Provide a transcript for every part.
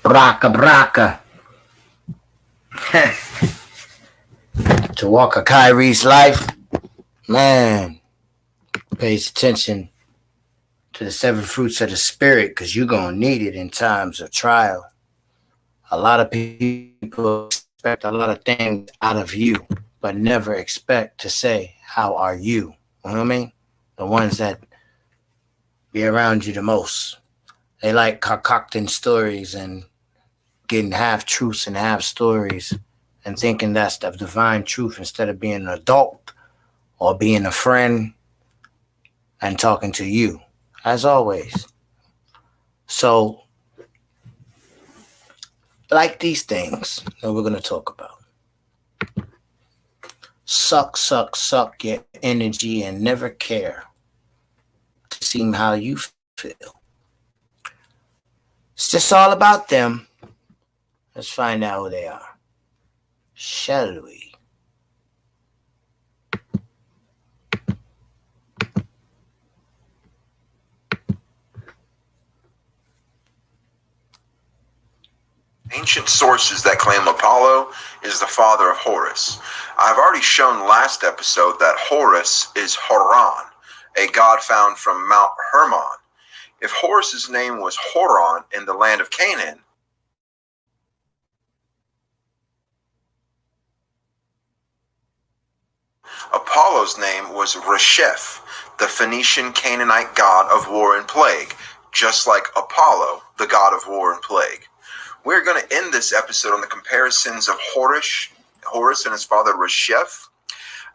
Braka braka. To walk a Kyrie's life, man, pays attention to the seven fruits of the spirit because you're going to need it in times of trial. A lot of people expect a lot of things out of you, but never expect to say, how are you? You know what I mean? The ones that be around you the most. They like concocting stories and getting half truths and half stories and thinking that's the divine truth instead of being an adult or being a friend and talking to you, as always. So, like these things that we're going to talk about, suck your energy and never care to see how you feel. It's just all about them. Let's find out who they are. Shall we? Ancient sources that claim Apollo is the father of Horus. I've already shown last episode that Horus is Horon, a god found from Mount Hermon. If Horus's name was Horon in the land of Canaan, Apollo's name was Resheph, the Phoenician Canaanite god of war and plague, just like Apollo, the god of war and plague. We're going to end this episode on the comparisons of Horus and his father Resheph,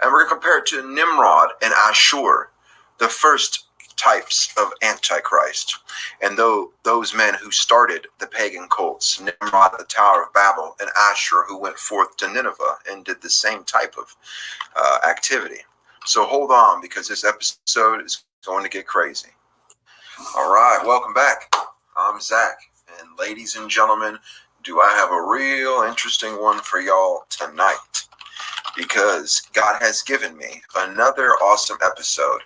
and we're going to compare it to Nimrod and Ashur, the first types of Antichrist, and those men who started the pagan cults, Nimrod at the Tower of Babel, and Ashur, who went forth to Nineveh and did the same type of activity. So hold on, because this episode is going to get crazy. All right, welcome back. I'm Zach, and ladies and gentlemen, do I have a real interesting one for y'all tonight, because God has given me another awesome episode.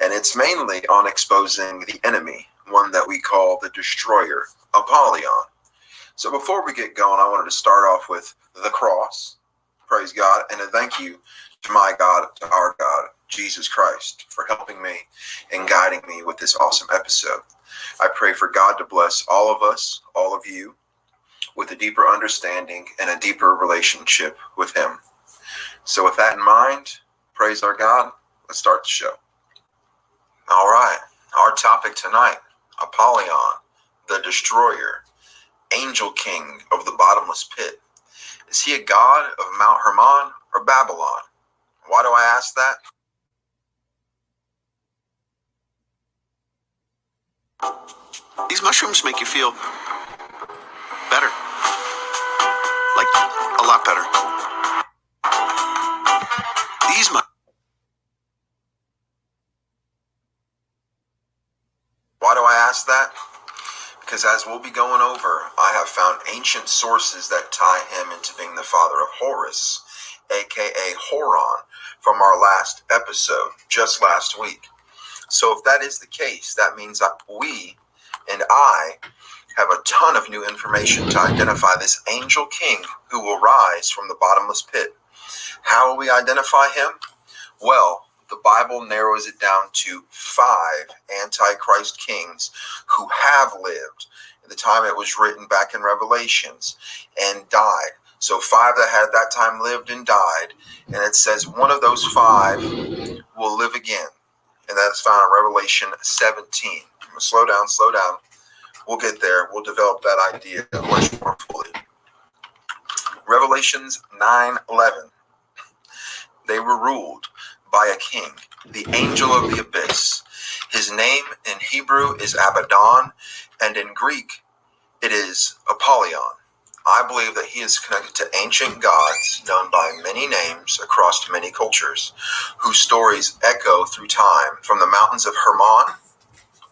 And it's mainly on exposing the enemy, one that we call the destroyer, Apollyon. So before we get going, I wanted to start off with the cross, praise God, and a thank you to my God, to our God, Jesus Christ, for helping me and guiding me with this awesome episode. I pray for God to bless all of us, all of you, with a deeper understanding and a deeper relationship with Him. So with that in mind, praise our God, let's start the show. All right, our topic tonight, Apollyon, the destroyer, angel king of the bottomless pit. Is he a god of Mount Hermon or Babylon? Why do I ask that? These mushrooms make you feel better, like a lot better. These Why do I ask that? Because as we'll be going over, I have found ancient sources that tie him into being the father of Horus, aka Horon, from our last episode, just last week. So if that is the case, that means that we and I have a ton of new information to identify this angel king who will rise from the bottomless pit. How will we identify him? Well, the Bible narrows it down to 5 Antichrist kings who have lived at the time it was written back in Revelations and died. So 5 that had at that time lived and died. And it says one of those 5 will live again. And that's found in Revelation 17. I'm going to slow down. We'll get there. We'll develop that idea much more fully. Revelations 9:11. They were ruled by a king, the angel of the abyss. His name in Hebrew is Abaddon, and in Greek it is Apollyon. I believe that he is connected to ancient gods known by many names across many cultures, whose stories echo through time, from the mountains of Hermon,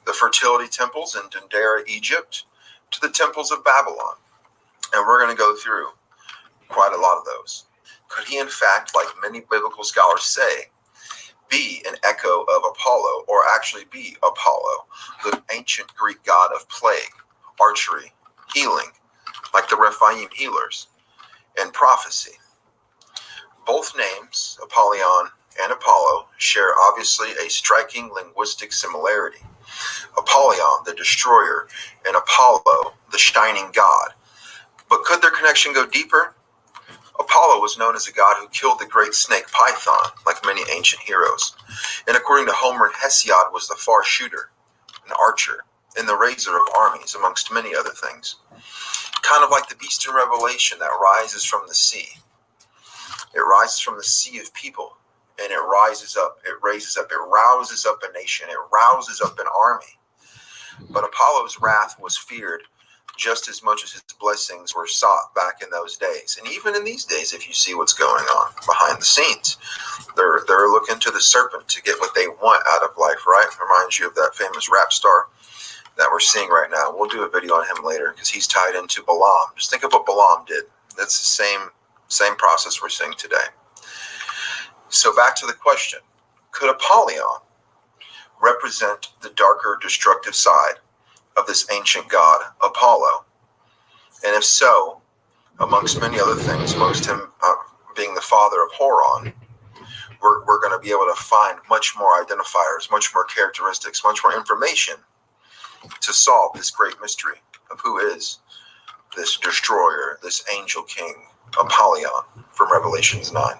the fertility temples in Dendera, Egypt, to the temples of Babylon. And we're going to go through quite a lot of those. Could he, in fact, like many biblical scholars say, be an echo of Apollo, or actually be Apollo, the ancient Greek god of plague, archery, healing, like the Rephaim healers, and prophecy. Both names, Apollyon and Apollo, share obviously a striking linguistic similarity. Apollyon, the destroyer, and Apollo, the shining god. But could their connection go deeper? Apollo was known as a god who killed the great snake Python, like many ancient heroes. And according to Homer, Hesiod was the far shooter, an archer, and the raiser of armies, amongst many other things. Kind of like the beast in Revelation that rises from the sea. It rises from the sea of people, and it rises up, it raises up, it rouses up a nation, it rouses up an army. But Apollo's wrath was feared just as much as his blessings were sought back in those days. And even in these days, if you see what's going on behind the scenes, they're looking to the serpent to get what they want out of life, right? Reminds you of that famous rap star that we're seeing right now. We'll do a video on him later because he's tied into Balaam. Just think of what Balaam did. That's the same process we're seeing today. So back to the question. Could Apollyon represent the darker, destructive side of this ancient god, Apollo? And if so, amongst many other things, most him being the father of Horon, we're going to be able to find much more identifiers, much more characteristics, much more information to solve this great mystery of who is this destroyer, this angel king, Apollyon, from Revelations 9.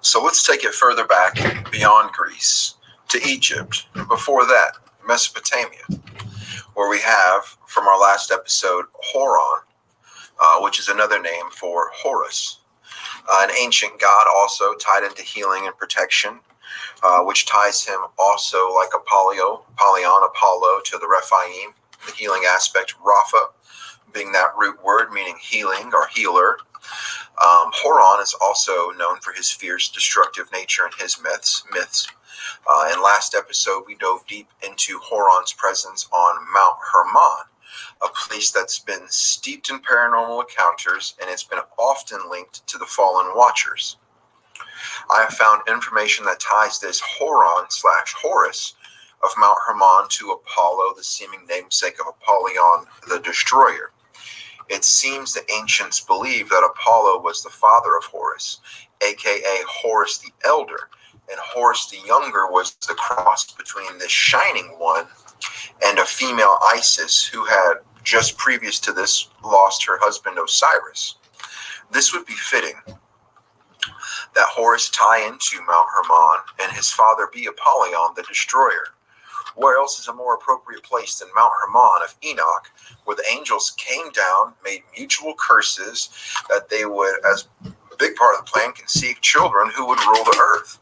So let's take it further back beyond Greece to Egypt. Before that, Mesopotamia, where we have, from our last episode, Horon, which is another name for Horus, an ancient god also tied into healing and protection, which ties him also like Apollyon, Apollo, to the Rephaim, the healing aspect, Rapha, being that root word meaning healing or healer. Horon is also known for his fierce, destructive nature and his myths. In last episode, we dove deep into Horon's presence on Mount Hermon, a place that's been steeped in paranormal encounters, and it's been often linked to the fallen watchers. I have found information that ties this Horon/Horus of Mount Hermon to Apollo, the seeming namesake of Apollyon, the destroyer. It seems the ancients believed that Apollo was the father of Horus, aka Horus the Elder, and Horus the Younger was the cross between this shining one and a female Isis who had, just previous to this, lost her husband Osiris. This would be fitting that Horus tie into Mount Hermon and his father be Apollyon the Destroyer. Where else is a more appropriate place than Mount Hermon of Enoch, where the angels came down, made mutual curses that they would, as a big part of the plan, conceive children who would rule the earth?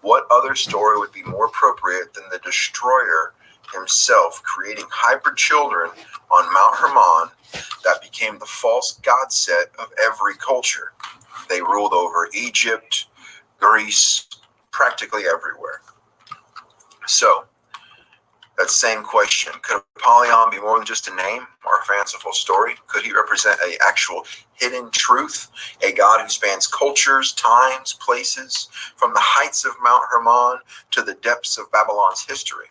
What other story would be more appropriate than the destroyer himself creating hybrid children on Mount Hermon that became the false god set of every culture? They ruled over Egypt, Greece, practically everywhere. So, that same question, could Apollyon be more than just a name or a fanciful story? Could he represent an actual hidden truth, a god who spans cultures, times, places, from the heights of Mount Hermon to the depths of Babylon's history?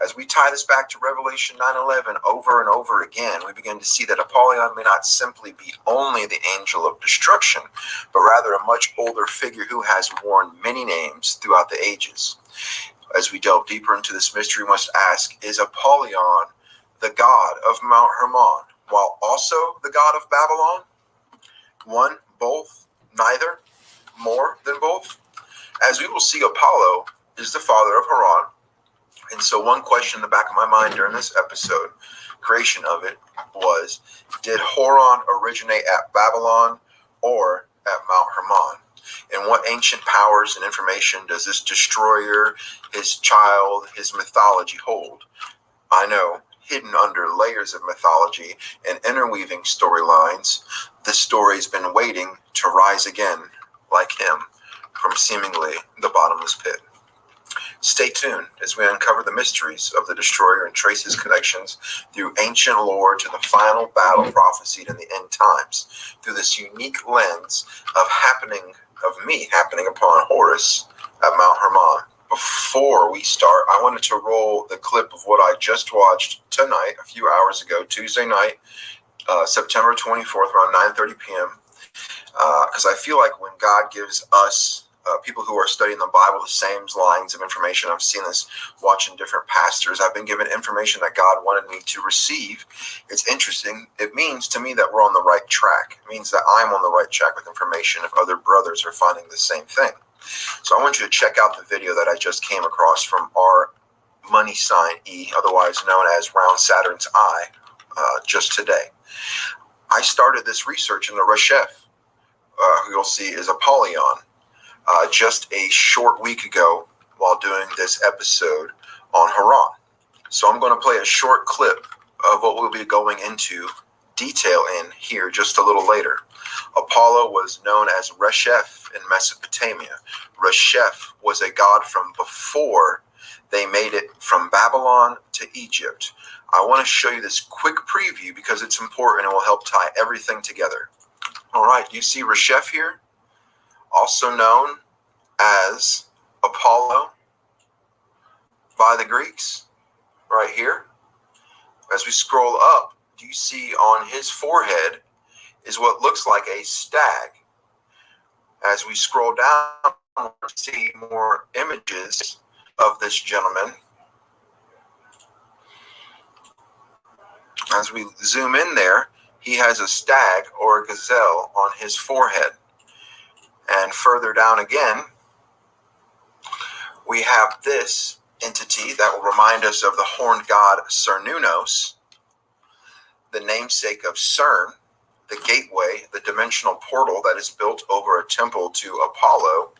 As we tie this back to Revelation 9:11 over and over again, we begin to see that Apollyon may not simply be only the angel of destruction, but rather a much older figure who has worn many names throughout the ages. As we delve deeper into this mystery, we must ask, is Apollyon the god of Mount Hermon, while also the god of Babylon? One, both, neither, more than both? As we will see, Apollo is the father of Haran. And so one question in the back of my mind during this episode, creation of it, was, did Haran originate at Babylon or at Mount Hermon? And what ancient powers and information does this destroyer, his child, his mythology hold? I know, hidden under layers of mythology and interweaving storylines, this story's been waiting to rise again, like him, from seemingly the bottomless pit. Stay tuned as we uncover the mysteries of the destroyer and trace his connections through ancient lore to the final battle prophesied in the end times, through this unique lens of me happening upon Horus at Mount Hermon. Before we start, I wanted to roll the clip of what I just watched tonight, a few hours ago, Tuesday night, September 24th, around 9:30 p.m. Because I feel like when God gives us people who are studying the Bible the same lines of information, I've seen this watching different pastors. I've been given information that God wanted me to receive. It's interesting. It means to me that we're on the right track. It means that I'm on the right track with information if other brothers are finding the same thing. So I want you to check out the video that I just came across from our money sign E, otherwise known as round Saturn's eye, just today. I started this research in the Reshef, who you'll see is Apollyon, just a short week ago while doing this episode on Haran. So I'm going to play a short clip of what we'll be going into detail in here just a little later. Apollo was known as Reshef in Mesopotamia. Reshef was a god from before they made it from Babylon to Egypt. I want to show you this quick preview because it's important and will help tie everything together. All right, you see Reshef here, also known as Apollo by the Greeks, right here. As we scroll up, do you see on his forehead is what looks like a stag. As we scroll down, we see more images of this gentleman. As we zoom in there, he has a stag or a gazelle on his forehead. And further down again, we have this entity that will remind us of the horned god Cernunnos, the namesake of CERN, the gateway, the dimensional portal that is built over a temple to Apollo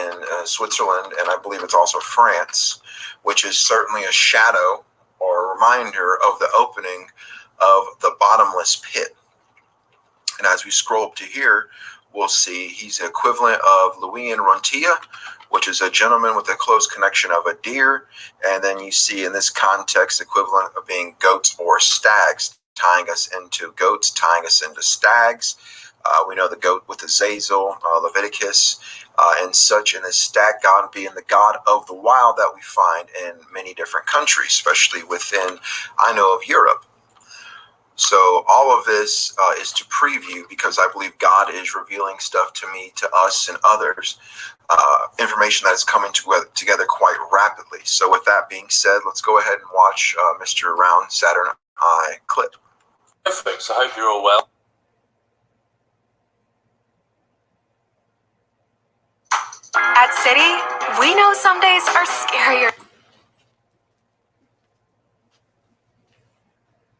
in Switzerland, and I believe it's also France, which is certainly a shadow or a reminder of the opening of the bottomless pit. And as we scroll up to here, we'll see he's the equivalent of Luwian Runtia, which is a gentleman with a close connection of a deer. And then you see in this context equivalent of being goats or stags, tying us into goats, tying us into stags. We know the goat with Azazel, Leviticus, and such, and the stag god being the god of the wild that we find in many different countries, especially within, I know, of Europe. So all of this is to preview, because I believe God is revealing stuff to me, to us, and others, information that is coming together quite rapidly. So with that being said, let's go ahead and watch Mr. Round Saturn Eye clip. Perfect. So I hope you're all well. At City, we know some days are scarier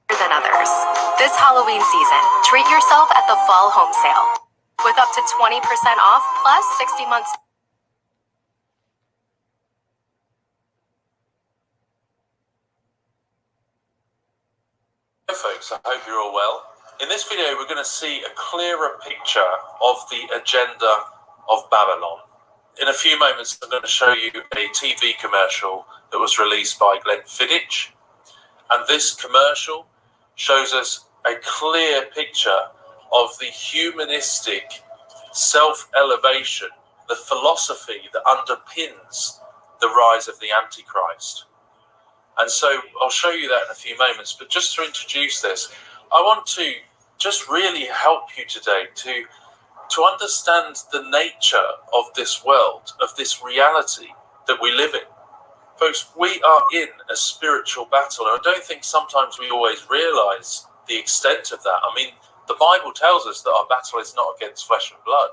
than others. This Halloween season, treat yourself at the Fall Home Sale with up to 20% off plus 60 months. Hey folks, I hope you're all well. In this video, we're going to see a clearer picture of the agenda of Babylon. In a few moments, I'm going to show you a TV commercial that was released by Glenn Fiddich. And this commercial shows us a clear picture of the humanistic self-elevation, the philosophy that underpins the rise of the Antichrist. And so I'll show you that in a few moments. But just to introduce this, I want to just really help you today to understand the nature of this world, of this reality that we live in. Folks, we are in a spiritual battle, and I don't think sometimes we always realize the extent of that. I mean, the Bible tells us that our battle is not against flesh and blood.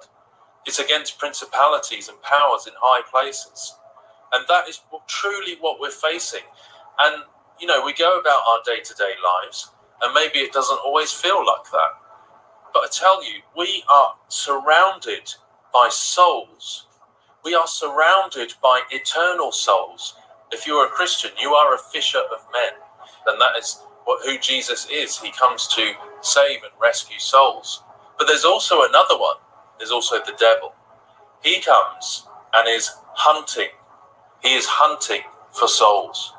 It's against principalities and powers in high places. And that is truly what we're facing. And, you know, we go about our day-to-day lives, and maybe it doesn't always feel like that. But I tell you, we are surrounded by souls. We are surrounded by eternal souls. If you're a Christian, you are a fisher of men. And that is who Jesus is. He comes to save and rescue souls. But there's also another one. There's also the devil. He comes and is hunting. He is hunting for souls.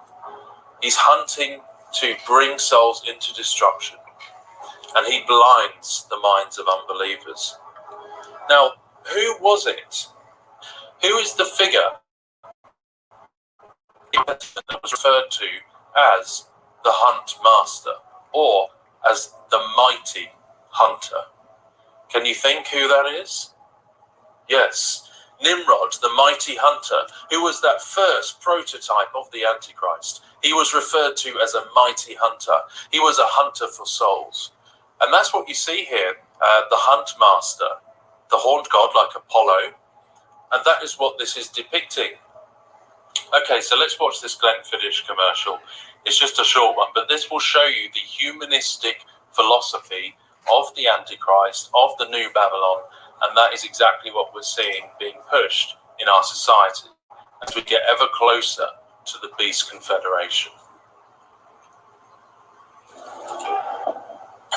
He's hunting to bring souls into destruction. And he blinds the minds of unbelievers. Now, who was it? Who is the figure that was referred to as the Hunt Master, or as the mighty hunter. Can you think who that is? Yes, Nimrod, the mighty hunter, who was that first prototype of the Antichrist. He was referred to as a mighty hunter. He was a hunter for souls. And that's what you see here, the hunt master, the horned god like Apollo. And that is what this is depicting. Okay, so let's watch this Glenfiddich commercial. It's just a short one, but this will show you the humanistic philosophy of the Antichrist, of the New Babylon, and that is exactly what we're seeing being pushed in our society as we get ever closer to the Beast Confederation.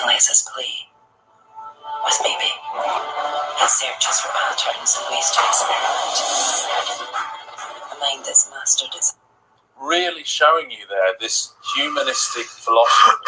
Eliza's plea was maybe his searches for patterns and ways to experiment. A mind that's mastered its... Really showing you there this humanistic philosophy,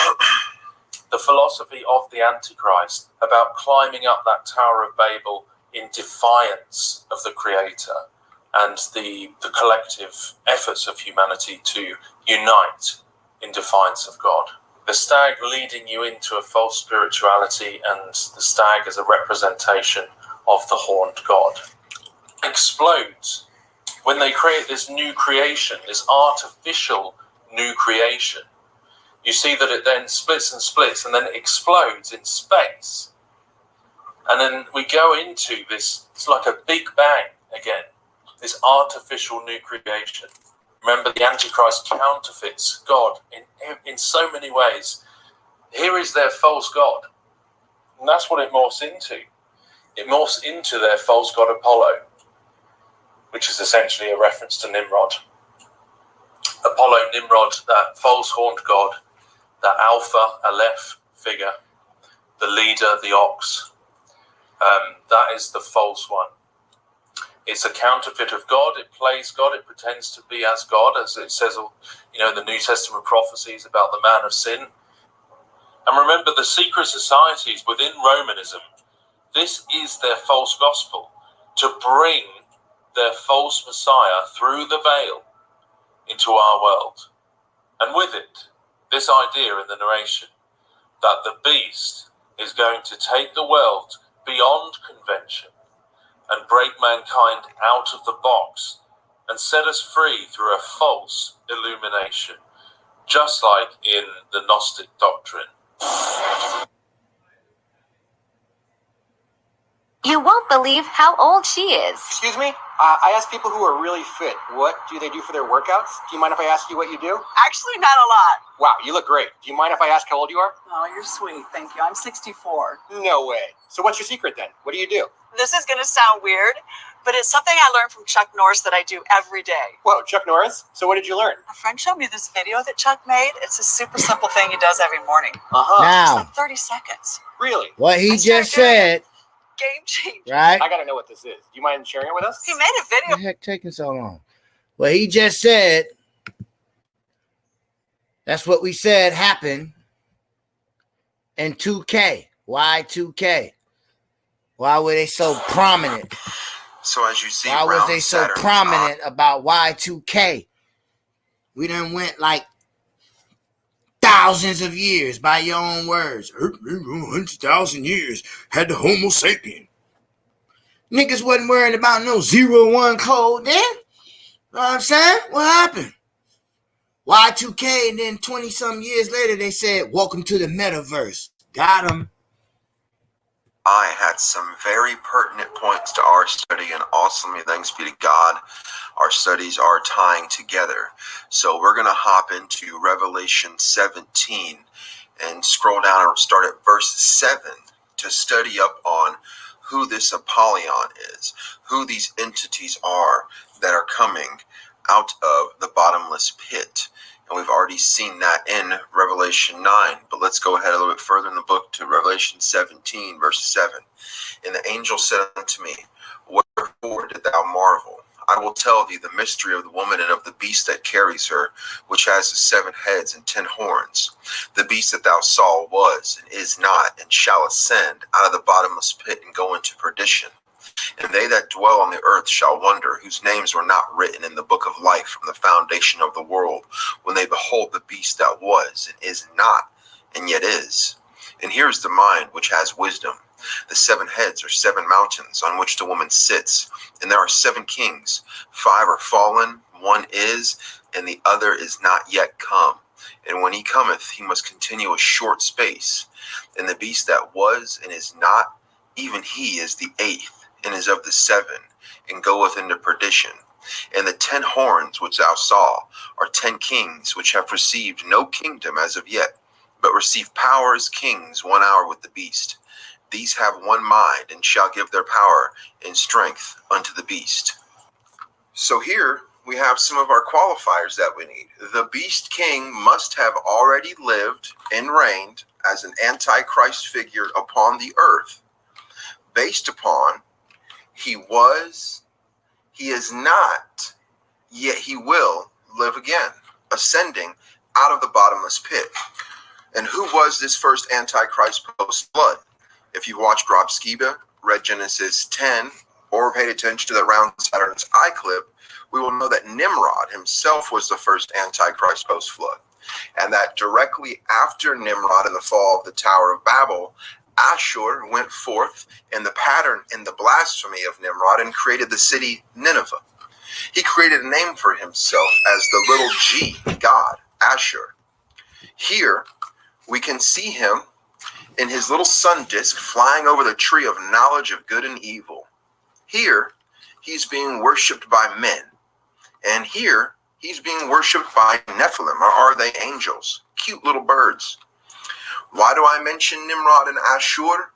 the philosophy of the Antichrist about climbing up that Tower of Babel in defiance of the Creator and the collective efforts of humanity to unite in defiance of God. The stag leading you into a false spirituality, and the stag as a representation of the horned god. Explodes when they create this new creation, this artificial new creation. You see that it then splits and splits and then it explodes in space. And then we go into this, it's like a big bang again, this artificial new creation. Remember, the Antichrist counterfeits God in so many ways. Here is their false god. And that's what it morphs into. It morphs into their false god Apollo, which is essentially a reference to Nimrod. Apollo, Nimrod, that false horned god, that Alpha, Aleph figure, the leader, the ox, that is the false one. It's a counterfeit of God. It plays God. It pretends to be as God, as it says, in the New Testament prophecies about the man of sin. And remember, the secret societies within Romanism, this is their false gospel, to bring their false Messiah through the veil into our world. And with it, this idea in the narration that the beast is going to take the world beyond convention and break mankind out of the box and set us free through a false illumination, just like in the Gnostic doctrine. You won't believe how old she is. Excuse me? I ask people who are really fit, what do they do for their workouts? Do you mind if I ask you what you do? Actually, not a lot. Wow, you look great. Do you mind if I ask how old you are? Oh, you're sweet. Thank you. I'm 64. No way. So what's your secret then? What do you do? This is going to sound weird, but it's something I learned from Chuck Norris that I do every day. Whoa, Chuck Norris? So what did you learn? A friend showed me this video that Chuck made. It's a super simple thing he does every morning. Uh-huh. It's Now, like 30 seconds. really? What he just said, Game changer. right? I gotta know what this is. Do you mind sharing it with us? He made a video. What the heck taking so long? What he just said, that's what we said happened in 2K. Why 2K? Why were they so prominent? So as you see, Why was round they so Saturn's prominent about Y2K? We done went like thousands of years, by your own words. 100,000 years had the Homo sapien. Niggas wasn't worried about no 0-1 code then. Know what I'm saying? What happened? Y2K, and then 20-some years later, they said, welcome to the metaverse. Got them. I had some very pertinent points to our study, and awesomely, thanks be to God, our studies are tying together. So we're going to hop into Revelation 17 and scroll down and start at verse 7 to study up on who this Apollyon is, who these entities are that are coming out of the bottomless pit. And we've already seen that in Revelation 9. But let's go ahead a little bit further in the book to Revelation 17, verse 7. And the angel said unto me, wherefore did thou marvel? I will tell thee the mystery of the woman and of the beast that carries her, which has the 7 heads and 10 horns. The beast that thou saw was and is not, and shall ascend out of the bottomless pit and go into perdition. And they that dwell on the earth shall wonder, whose names were not written in the book of life from the foundation of the world, when they behold the beast that was and is not, and yet is. And here is the mind which has wisdom. The 7 heads are 7 mountains on which the woman sits, and there are 7 kings. 5 are fallen, 1 is, and the other is not yet come. And when he cometh, he must continue a short space. And the beast that was and is not, even he is the 8th, and is of the 7, and goeth into perdition. And the 10 horns which thou saw are 10 kings, which have received no kingdom as of yet, but receive power as kings 1 hour with the beast. These have one mind, and shall give their power and strength unto the beast. So here we have some of our qualifiers that we need. The beast king must have already lived and reigned as an antichrist figure upon the earth, based upon he was, he is not, yet he will live again, ascending out of the bottomless pit. And who was this first antichrist post-flood? If you watched Rob Skiba, read Genesis 10, or paid attention to that Round Saturn's Eye clip, we will know that Nimrod himself was the first antichrist post-flood. And that directly after Nimrod and the fall of the Tower of Babel, Ashur went forth in the pattern in the blasphemy of Nimrod and created the city Nineveh. He created a name for himself as the little g god, Ashur. Here we can see him in his little sun disk flying over the tree of knowledge of good and evil. Here he's being worshipped by men. And here he's being worshipped by Nephilim, or are they angels? Cute little birds. Why do I mention Nimrod and Ashur?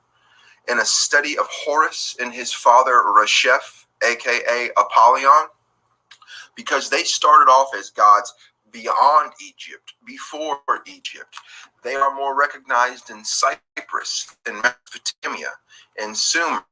In a study of Horus and his father Resheph, aka Apollyon, because they started off as gods beyond Egypt, before Egypt. They are more recognized in Cyprus, in Mesopotamia, and Sumer.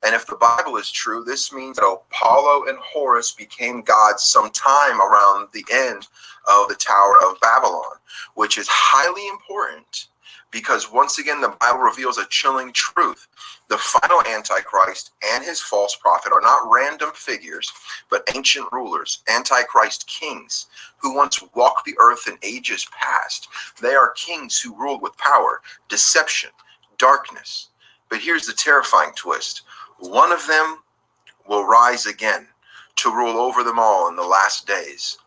And if the Bible is true, this means that Apollo and Horus became gods sometime around the end of the Tower of Babylon, which is highly important because once again, the Bible reveals a chilling truth. The final Antichrist and his false prophet are not random figures, but ancient rulers, Antichrist kings, who once walked the earth in ages past. They are kings who ruled with power, deception, darkness. But here's the terrifying twist. One of them will rise again to rule over them all in the last days.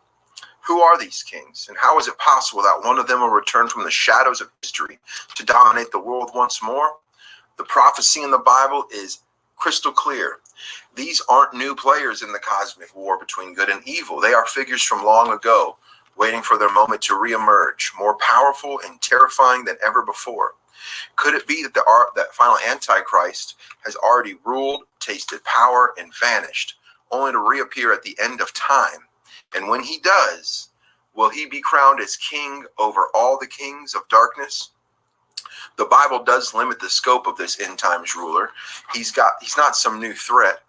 Who are these kings, and how is it possible that one of them will return from the shadows of history to dominate the world once more? The prophecy in the Bible is crystal clear. These aren't new players in the cosmic war between good and evil. They are figures from long ago, waiting for their moment to reemerge, more powerful and terrifying than ever before. Could it be that that final Antichrist has already ruled, tasted power, and vanished, only to reappear at the end of time? And when he does, will he be crowned as king over all the kings of darkness? The Bible does limit the scope of this end times ruler. He's not some new threat,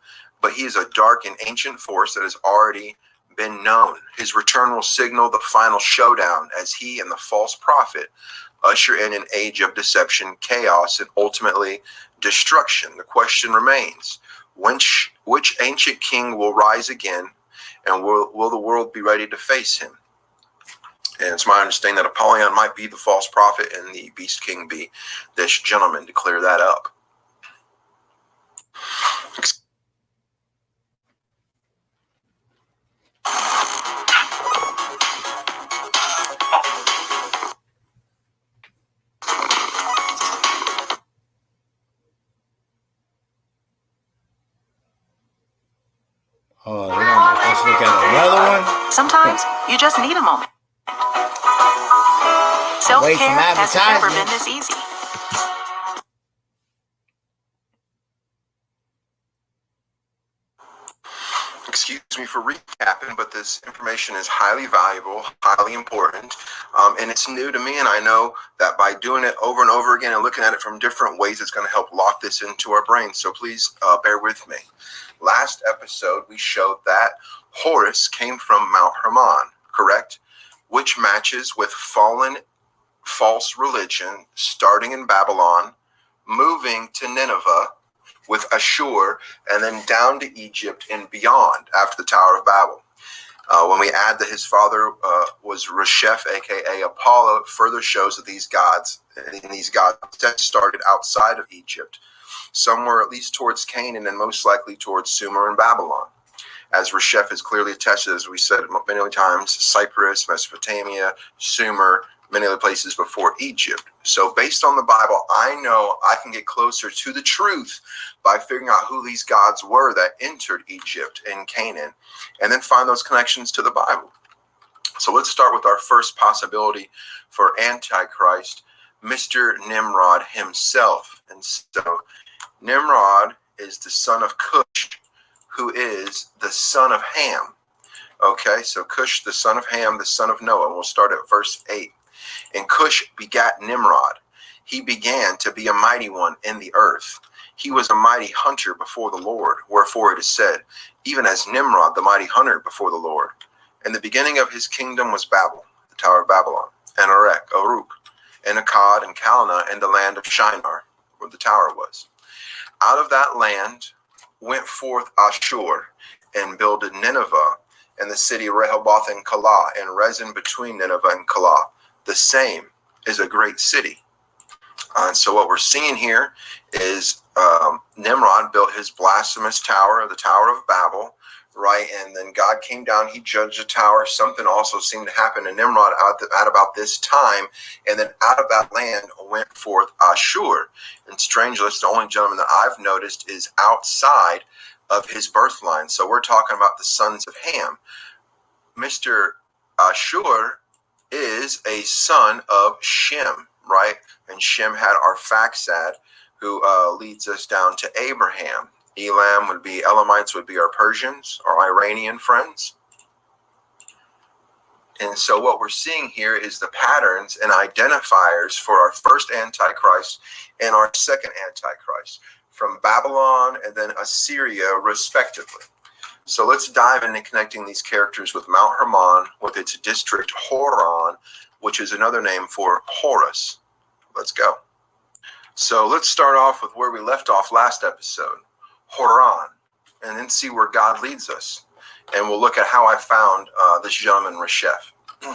but he is a dark and ancient force that has already been known. His return will signal the final showdown as he and the false prophet usher in an age of deception, chaos, and ultimately destruction. The question remains, which ancient king will rise again, and will the world be ready to face him? And it's my understanding that Apollyon might be the false prophet and the beast king be this gentleman to clear that up. Oh, let's look at another one. Sometimes you just need a moment. Self-care has never been this easy. Excuse me for recapping, but this information is highly valuable, highly important, and it's new to me, and I know that by doing it over and over again and looking at it from different ways, it's going to help lock this into our brains, so please bear with me. Last episode, we showed that Horus came from Mount Hermon, correct? Which matches with fallen false religion starting in Babylon, moving to Nineveh with Ashur, and then down to Egypt and beyond after the Tower of Babel. When we add that his father was Resheph, aka Apollo, it further shows that these gods started outside of Egypt, somewhere at least towards Canaan and most likely towards Sumer and Babylon. As Resheph is clearly attested, as we said many times, Cyprus, Mesopotamia, Sumer, many other places before Egypt. So based on the Bible, I know I can get closer to the truth by figuring out who these gods were that entered Egypt and Canaan, and then find those connections to the Bible. So let's start with our first possibility for Antichrist, Mr. Nimrod himself. And so Nimrod is the son of Cush, who is the son of Ham. Okay, so Cush, the son of Ham, the son of Noah. And we'll start at verse 8. And Cush begat Nimrod. He began to be a mighty one in the earth. He was a mighty hunter before the Lord, wherefore it is said, even as Nimrod, the mighty hunter before the Lord. And the beginning of his kingdom was Babel, the Tower of Babylon, and Uruk, and Akkad, and Calneh, and the land of Shinar, where the tower was. Out of that land went forth Ashur, and builded Nineveh, and the city Rehoboth and Calah, and Rezin between Nineveh and Calah. The same is a great city. And so what we're seeing here is Nimrod built his blasphemous tower, the Tower of Babel, right? And then God came down, he judged the tower. Something also seemed to happen to Nimrod at about this time. And then out of that land went forth Ashur. And strangely, it's the only gentleman that I've noticed is outside of his birth line. So we're talking about the sons of Ham. Mr. Ashur is a son of Shem, right? And Shem had Arphaxad, who leads us down to Abraham. Elam would be, Elamites would be our Persians, our Iranian friends. And so what we're seeing here is the patterns and identifiers for our first Antichrist and our second Antichrist, from Babylon and then Assyria, respectively. So let's dive into connecting these characters with Mount Hermon, with its district Horon, which is another name for Horus. Let's go. So let's start off with where we left off last episode, Horon, and then see where God leads us. And we'll look at how I found this gentleman, Resheph.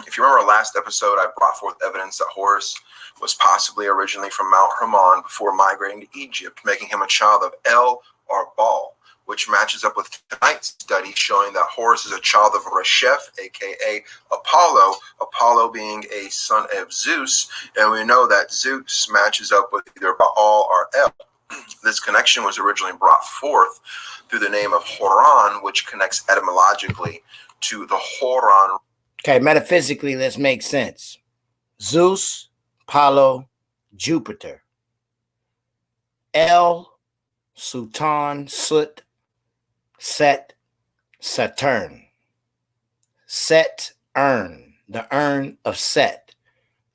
If you remember our last episode, I brought forth evidence that Horus was possibly originally from Mount Hermon before migrating to Egypt, making him a child of El or Baal, which matches up with tonight's study showing that Horus is a child of Resheph, aka Apollo, Apollo being a son of Zeus, and we know that Zeus matches up with either Baal or El. This connection was originally brought forth through the name of Horon, which connects etymologically to the Horon. Okay, metaphysically, let's make sense. Zeus, Apollo, Jupiter. El, Sutan, Sut, Set, Saturn. Set, urn, the urn of Set.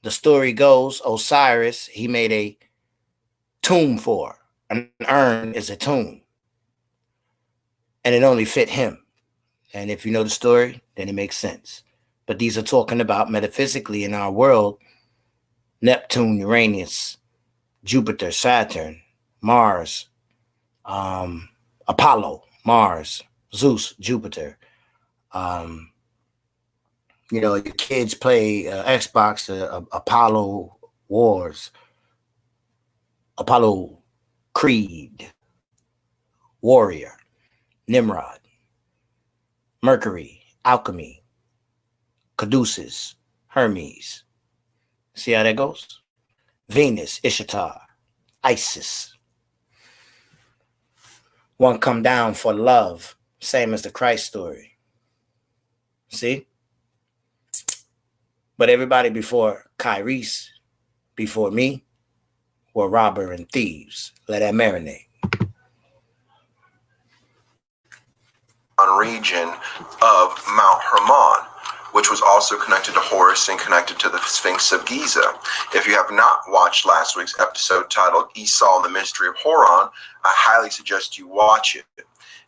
The story goes, Osiris, he made a tomb for. An urn is a tomb. And it only fit him. And if you know the story, then it makes sense. But these are talking about metaphysically in our world, Neptune, Uranus, Jupiter, Saturn, Mars, Apollo, Mars, Zeus, Jupiter. Your kids play Xbox, Apollo Wars, Apollo Creed, Warrior, Nimrod, Mercury, Alchemy, Caduceus, Hermes. See how that goes? Venus, Ishtar, Isis. One come down for love, same as the Christ story. See? But everybody before Kyrese, before me, were robber and thieves. Let that marinate. Region of Mount Hermon, which was also connected to Horus and connected to the Sphinx of Giza. If you have not watched last week's episode titled Esau and the Mystery of Horon, I highly suggest you watch it.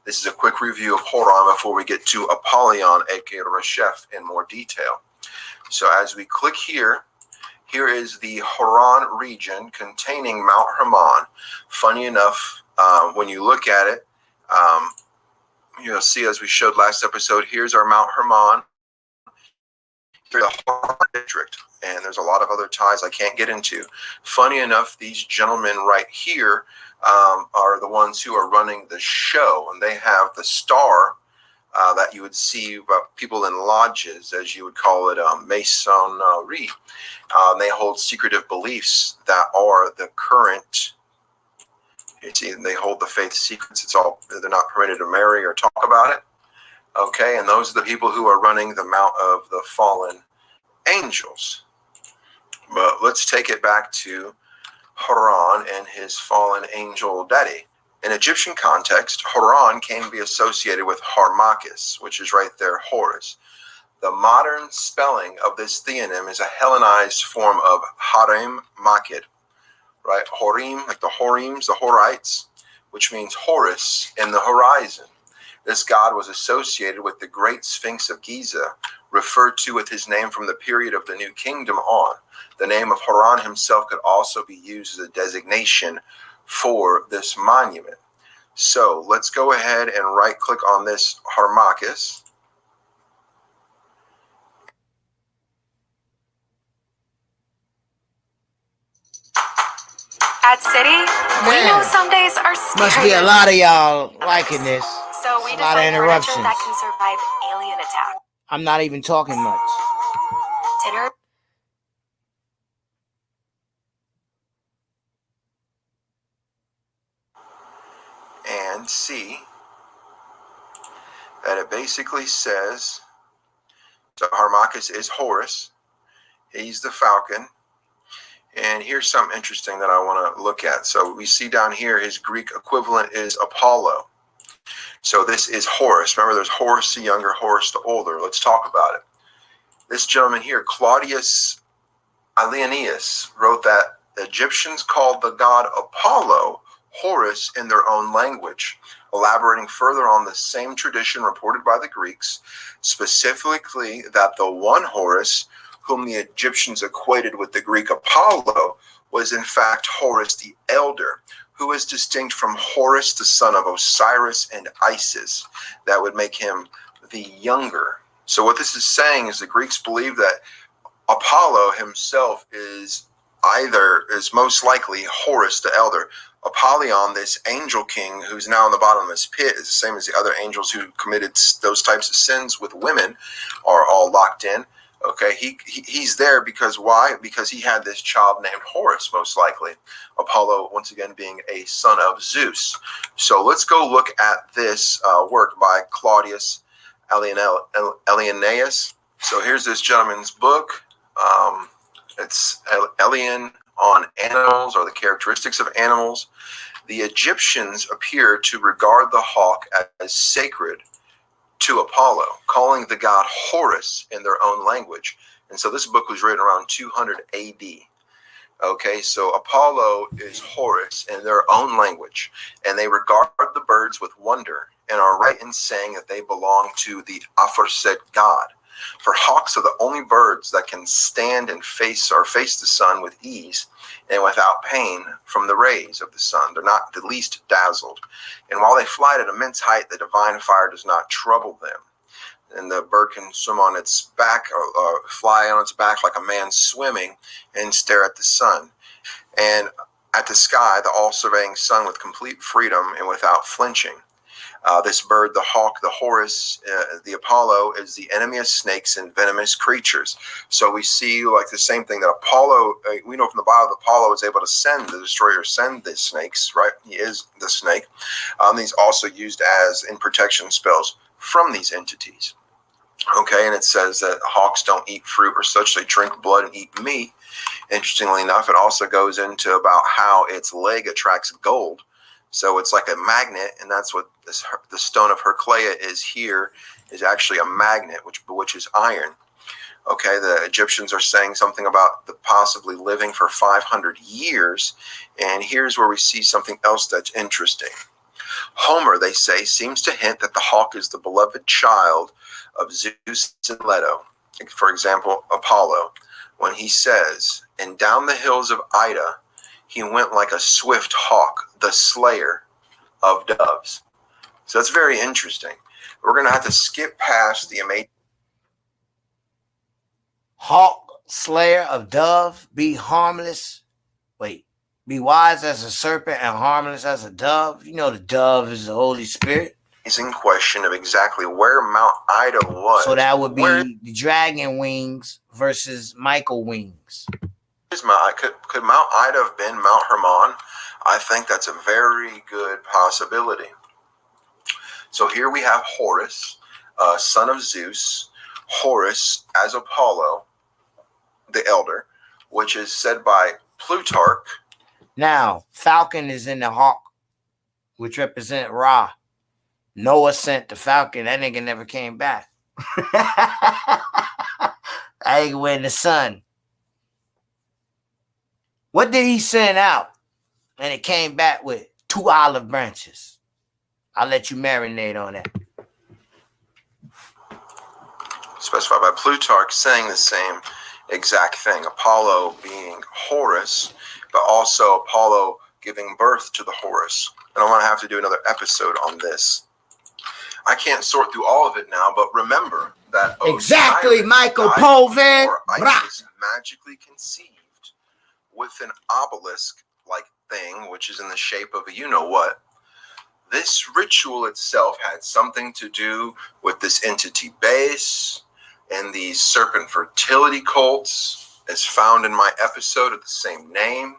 This is a quick review of Horon before we get to Apollyon, aka Resheph, in more detail. So as we click here, here is the Horon region containing Mount Hermon. Funny enough, when you look at it, you'll see, as we showed last episode, here's our Mount Hermon. Here's the Har district, and there's a lot of other ties I can't get into. Funny enough, these gentlemen right here are the ones who are running the show, and they have the star that you would see people in lodges, as you would call it, masonry. They hold secretive beliefs that are the current. You see, they hold the faith secrets. They're not permitted to marry or talk about it. Okay, and those are the people who are running the Mount of the Fallen Angels. But let's take it back to Haran and his fallen angel daddy. In Egyptian context, Haran can be associated with Harmachis, which is right there, Horus. The modern spelling of this theonym is a Hellenized form of Harem Makid, right? Horim, like the Horims, the Horites, which means Horus in the horizon. This god was associated with the Great Sphinx of Giza, referred to with his name from the period of the New Kingdom on. The name of Haran himself could also be used as a designation for this monument. So let's go ahead and right click on this Harmachis. At City, we know some days are scary. Must be a lot of y'all liking this. So we a lot of designed furniture interruptions. that can survive alien attack. I'm not even talking much. Dinner. And see that it basically says, so Harmachis is Horus. He's the falcon. And here's something interesting that I want to look at. So we see down here his Greek equivalent is Apollo. So this is Horus. Remember, there's Horus the younger, Horus the older. Let's talk about it. This gentleman here, Claudius Aelianus, wrote that the Egyptians called the god Apollo Horus in their own language, elaborating further on the same tradition reported by the Greeks, specifically that the one Horus whom the Egyptians equated with the Greek Apollo was in fact Horus the Elder, who is distinct from Horus, the son of Osiris and Isis. That would make him the younger. So what this is saying is the Greeks believe that Apollo himself is most likely Horus the Elder. Apollyon, this angel king who's now in the bottom of this pit, is the same as the other angels who committed those types of sins with women, are all locked in. Okay, he's there because why? Because he had this child named Horus, most likely. Apollo, once again, being a son of Zeus. So let's go look at this work by Claudius Aelianus. So here's this gentleman's book. It's Aelian on animals, or the characteristics of animals. The Egyptians appear to regard the hawk as sacred to Apollo, calling the god Horus in their own language. And so this book was written around 200 AD. Okay, so Apollo is Horus in their own language, and they regard the birds with wonder and are right in saying that they belong to the aforesaid god. For hawks are the only birds that can stand and face the sun with ease and without pain from the rays of the sun. They're not the least dazzled. And while they fly at immense height, the divine fire does not trouble them. And the bird can swim on its back or fly on its back like a man swimming and stare at the sun. And at the sky, the all-surveying sun with complete freedom and without flinching. This bird, the hawk, the Horus, the Apollo, is the enemy of snakes and venomous creatures. So we see like the same thing that Apollo, we know from the Bible, that Apollo is able to send the destroyer, send the snakes, right? He is the snake. He's also used as in protection spells from these entities. Okay, and it says that hawks don't eat fruit or such, they drink blood and eat meat. Interestingly enough, it also goes into about how its leg attracts gold. So it's like a magnet, and that's what the stone of Heraclea is here, is actually a magnet, which is iron. Okay, the Egyptians are saying something about the possibly living for 500 years, and here's where we see something else that's interesting. Homer, they say, seems to hint that the hawk is the beloved child of Zeus and Leto. For example, Apollo, when he says, "And down the hills of Ida, he went like a swift hawk, the slayer of doves." So that's very interesting. We're going to have to skip past the amazing Hawk, slayer of dove, be harmless. Wait, be wise as a serpent and harmless as a dove. You know the dove is the Holy Spirit. question of exactly where Mount Ida was. So that would be the dragon wings versus Michael wings. Could Mount Ida have been Mount Hermon? I think that's a very good possibility. So here we have Horus, son of Zeus. Horus as Apollo, the elder, which is said by Plutarch. Now, Falcon is in the hawk, which represent Ra. Noah sent the Falcon. That nigga never came back. That nigga went in the sun. What did he send out? And it came back with 2 olive branches. I'll let you marinate on that. Specified by Plutarch, saying the same exact thing. Apollo being Horus, but also Apollo giving birth to the Horus. And I'm going to have to do another episode on this. I can't sort through all of it now, but remember that exactly, Osiris Michael died Povan. before Isis magically conceived with an obelisk-like thing, which is in the shape of a you-know-what. This ritual itself had something to do with this entity base and these serpent fertility cults, as found in my episode of the same name.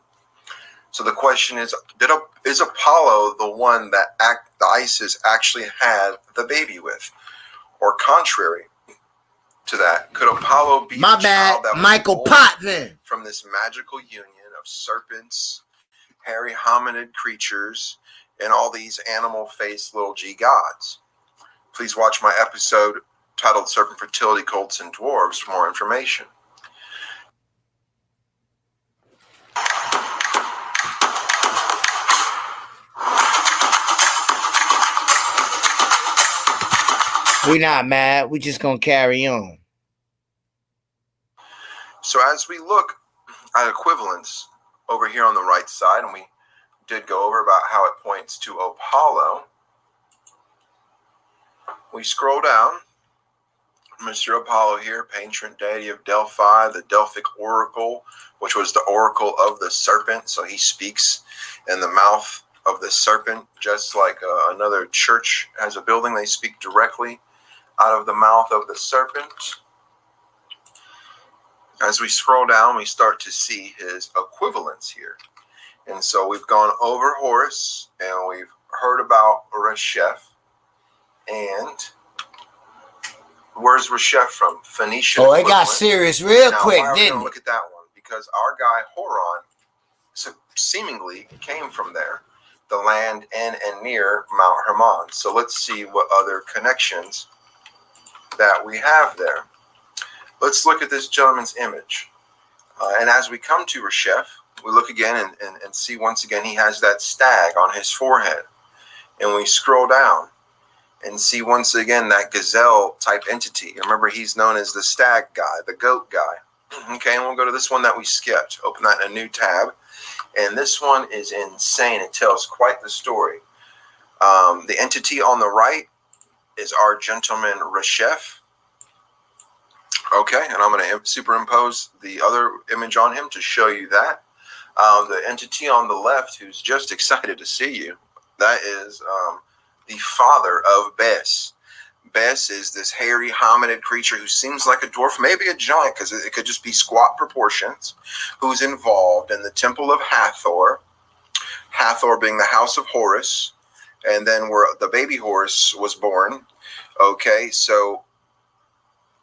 So the question is, is Apollo the one that the Isis actually had the baby with? Or contrary to that, could Apollo be my the bad, child that was Michael born Potvin from this magical union of serpents, hairy hominid creatures, and all these animal-faced little G gods? Please watch my episode titled Serpent Fertility Cults and Dwarves for more information. We're not mad. We just gonna carry on. So as we look at equivalence over here on the right side, and we did go over about how it points to Apollo, we scroll down. Mr. Apollo here, patron deity of Delphi, the Delphic oracle, which was the oracle of the serpent. So he speaks in the mouth of the serpent, just like another church has a building. They speak directly out of the mouth of the serpent. As we scroll down, we start to see his equivalence here. And so we've gone over Horus, and we've heard about Resheph. And where's Resheph from? Phoenician. Oh, it got serious real quick, why are we didn't gonna it? look at that one? Because our guy Horon seemingly came from there, the land in and near Mount Hermon. So let's see what other connections that we have there. Let's look at this gentleman's image. And as we come to Resheph, we look again and see once again he has that stag on his forehead. And we scroll down and see once again that gazelle type entity. Remember, he's known as the stag guy, the goat guy. Okay, and we'll go to this one that we skipped. Open that in a new tab. And this one is insane. It tells quite the story. The entity on the right is our gentleman Resheph. Okay, and I'm going to superimpose the other image on him to show you that. The entity on the left, who's just excited to see you, that is the father of Bes. Bes is this hairy hominid creature who seems like a dwarf, maybe a giant, because it could just be squat proportions, who's involved in the temple of Hathor. Hathor being the house of Horus, and then where the baby Horus was born. Okay, so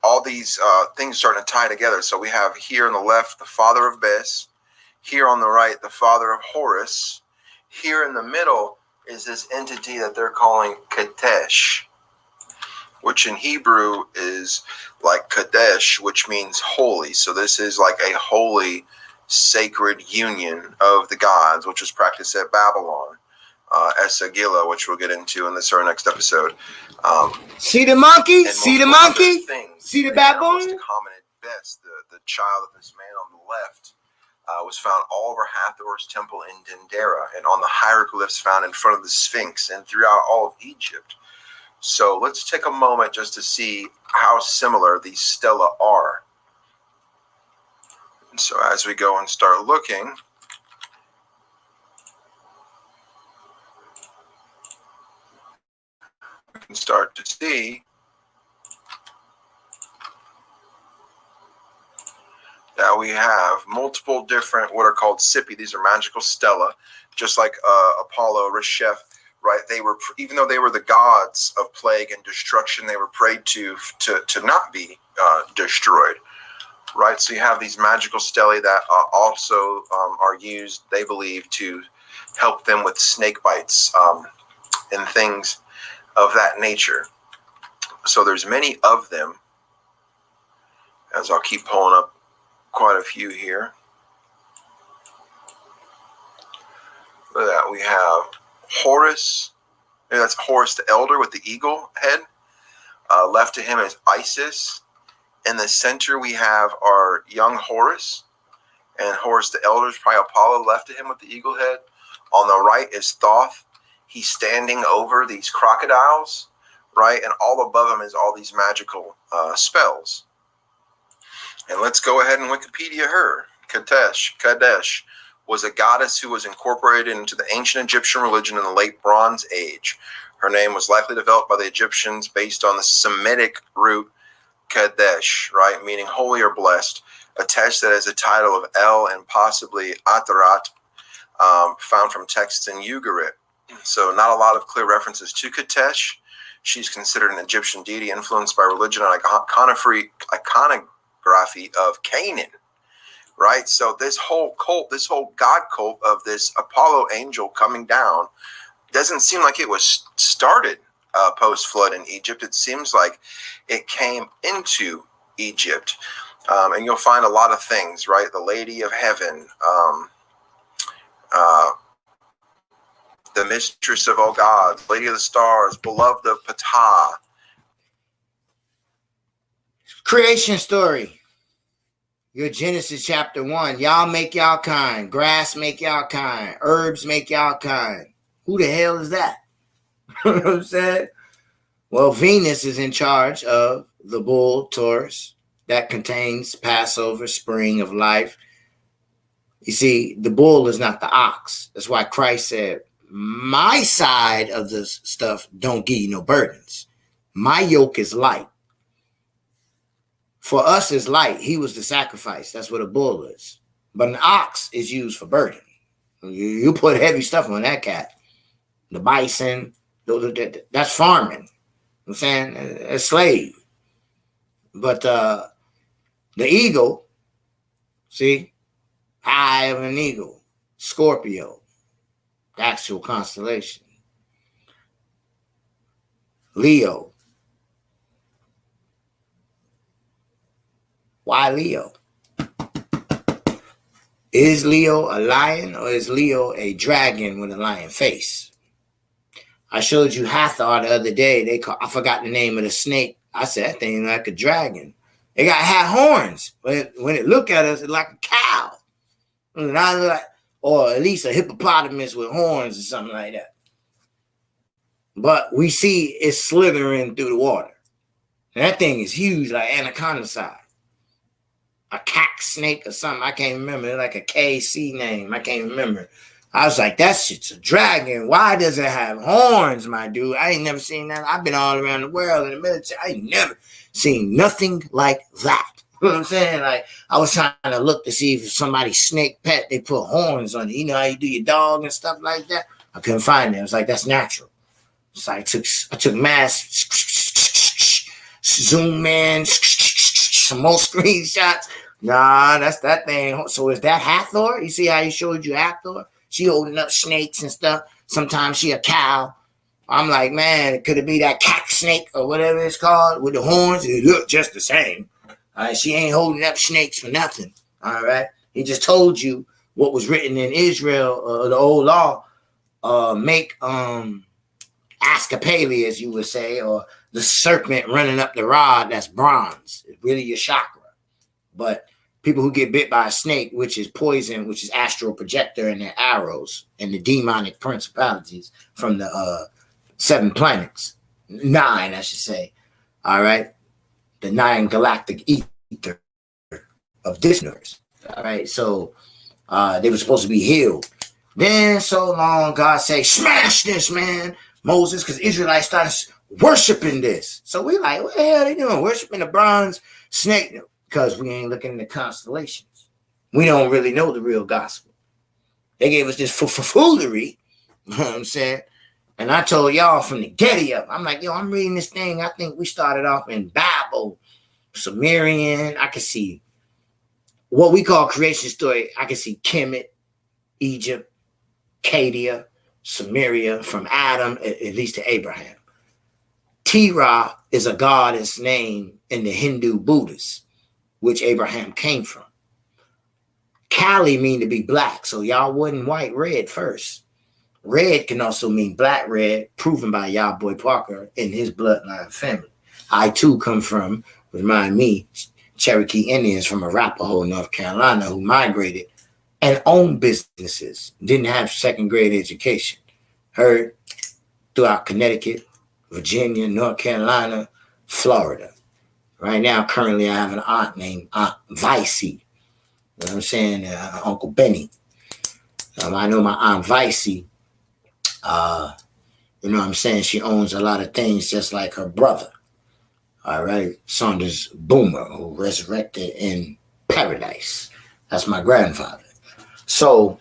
all these things starting to tie together. So we have here on the left the father of Bes, here on the right the father of Horus, here in the middle is this entity that they're calling Kadesh, which in Hebrew is like Kadesh, which means holy. So this is like a holy, sacred union of the gods, which was practiced at Babylon, Esagila, which we'll get into in this our next episode. See the monkey? And See the multiple monkey? other things. See the The animals baboon? to hominid Bes, the child of this man on the left, was found all over Hathor's temple in Dendera and on the hieroglyphs found in front of the Sphinx and throughout all of Egypt. So let's take a moment just to see how similar these stela are. And so as we go and start looking, we can start to see that we have multiple different what are called Sippi. These are magical stela, just like Apollo, Resheph, right? They were, even though they were the gods of plague and destruction, they were prayed to not be destroyed, right? So you have these magical stelae that also are used, they believe, to help them with snake bites and things of that nature. So there's many of them, as I'll keep pulling up quite a few here. Look at that. We have Horus. That's Horus the Elder with the eagle head. Left to him is Isis. In the center, we have our young Horus. And Horus the Elder is probably Apollo, left to him with the eagle head. On the right is Thoth. He's standing over these crocodiles, right? And all above him is all these magical spells. And let's go ahead and Wikipedia her. Kadesh was a goddess who was incorporated into the ancient Egyptian religion in the late Bronze Age. Her name was likely developed by the Egyptians based on the Semitic root Kadesh, right, meaning holy or blessed, attached that as a title of El and possibly Atarat, found from texts in Ugarit. So not a lot of clear references to Kadesh. She's considered an Egyptian deity influenced by religion and iconography of Canaan, right? So this whole cult, this whole god cult of this Apollo angel coming down doesn't seem like it was started post-flood in Egypt. It seems like it came into Egypt. And you'll find a lot of things, right? The Lady of Heaven, the Mistress of all gods, Lady of the Stars, Beloved of Ptah. Creation story. Your Genesis chapter 1. Y'all make y'all kind. Grass make y'all kind. Herbs make y'all kind. Who the hell is that? You know what I'm saying? Well, Venus is in charge of the bull, Taurus, that contains Passover, spring of life. You see, the bull is not the ox. That's why Christ said, my side of this stuff don't give you no burdens. My yoke is light. For us is light. He was the sacrifice. That's what a bull is. But an ox is used for burden. You put heavy stuff on that cat. The bison, that's farming. I'm saying a slave. But the eagle, see, eye of an eagle, Scorpio, actual constellation. Leo. Why Leo? Is Leo a lion or is Leo a dragon with a lion face? I showed you Hathor the other day. I forgot the name of the snake. I said that thing like a dragon. It had horns, but when it look at us, it's like a cow. And I look like, or at least a hippopotamus with horns or something like that. But we see it slithering through the water. And that thing is huge, like anaconda size. A cack snake or something. I can't remember. It's like a KC name. I can't remember. I was like, that shit's a dragon. Why does it have horns, my dude? I ain't never seen that. I've been all around the world in the military. I ain't never seen nothing like that. You know what I'm saying? Like, I was trying to look to see if somebody's snake pet, they put horns on it. You know how you do your dog and stuff like that? I couldn't find it. I was like, that's natural. So I took mass zoom in, some more screenshots. Nah, that's that thing. So is that Hathor? You see how he showed you Hathor? She holding up snakes and stuff. Sometimes she a cow. I'm like, man, could it be that cack snake or whatever it's called with the horns? It look just the same. All right, she ain't holding up snakes for nothing. All right, he just told you what was written in Israel, the old law. Make Ascapali, as you would say, or the serpent running up the rod. That's bronze. It's really your chakra. But people who get bit by a snake, which is poison, which is astral projector and their arrows and the demonic principalities from the 7 planets, 9, I should say. All right, the 9 galactic ether of this universe. All right, so they were supposed to be healed. Then so long, God say, smash this, man, Moses, because Israelites started worshiping this. So we like, what the hell are they doing? Worshiping the bronze snake? Because we ain't looking in the constellations. We don't really know the real gospel. They gave us this foolery, you know what I'm saying? And I told y'all from the Getty up, I'm like, yo, I'm reading this thing. I think we started off in Babel, Sumerian. I could see what we call creation story. I could see Kemet, Egypt, Acadia, Sumeria, from Adam, at least to Abraham. Terah is a goddess name in the Hindu Buddhists, which Abraham came from. Kali mean to be black, so y'all wasn't white, red first. Red can also mean black red, proven by y'all boy Parker in his bloodline family. I too come from, remind me, Cherokee Indians from Arapahoe, North Carolina, who migrated and owned businesses, didn't have second grade education. Heard throughout Connecticut, Virginia, North Carolina, Florida. Right now, currently, I have an aunt named Aunt Vicey. You know what I'm saying? Uncle Benny. I know my Aunt Vicey. You know what I'm saying? She owns a lot of things just like her brother. All right. Saunders Boomer, who resurrected in paradise. That's my grandfather. So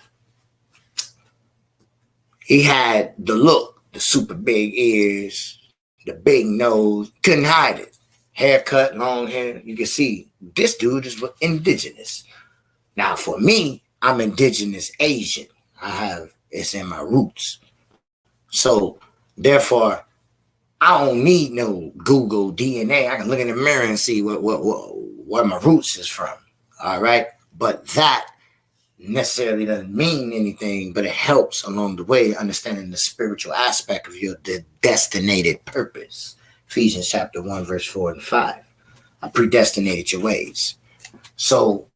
he had the look, the super big ears, the big nose, couldn't hide it. Haircut, long hair. You can see this dude is indigenous. Now for me, I'm indigenous Asian. It's in my roots. So therefore, I don't need no Google DNA. I can look in the mirror and see where my roots is from. All right. But that necessarily doesn't mean anything, but it helps along the way understanding the spiritual aspect of your destinated purpose. Ephesians chapter 1, verse 4 and 5. I predestinated your ways. So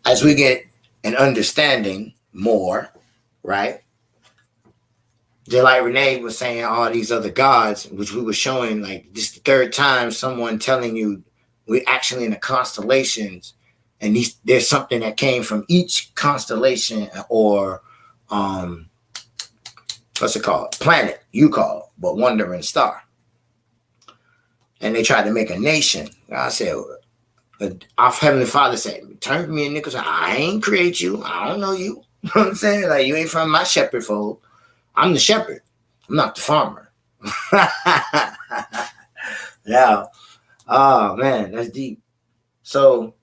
as we get an understanding more, right? Just like Renee was saying, all these other gods, which we were showing, like this is the third time someone telling you we're actually in the constellations, and there's something that came from each constellation or what's it called? Planet, you call it, but wandering star. And they tried to make a nation. I said, our Heavenly Father said, turn to me and Nicholas, I ain't create you. I don't know you. You know what I'm saying? Like, you ain't from my shepherd fold. I'm the shepherd. I'm not the farmer. Now, oh man, that's deep. So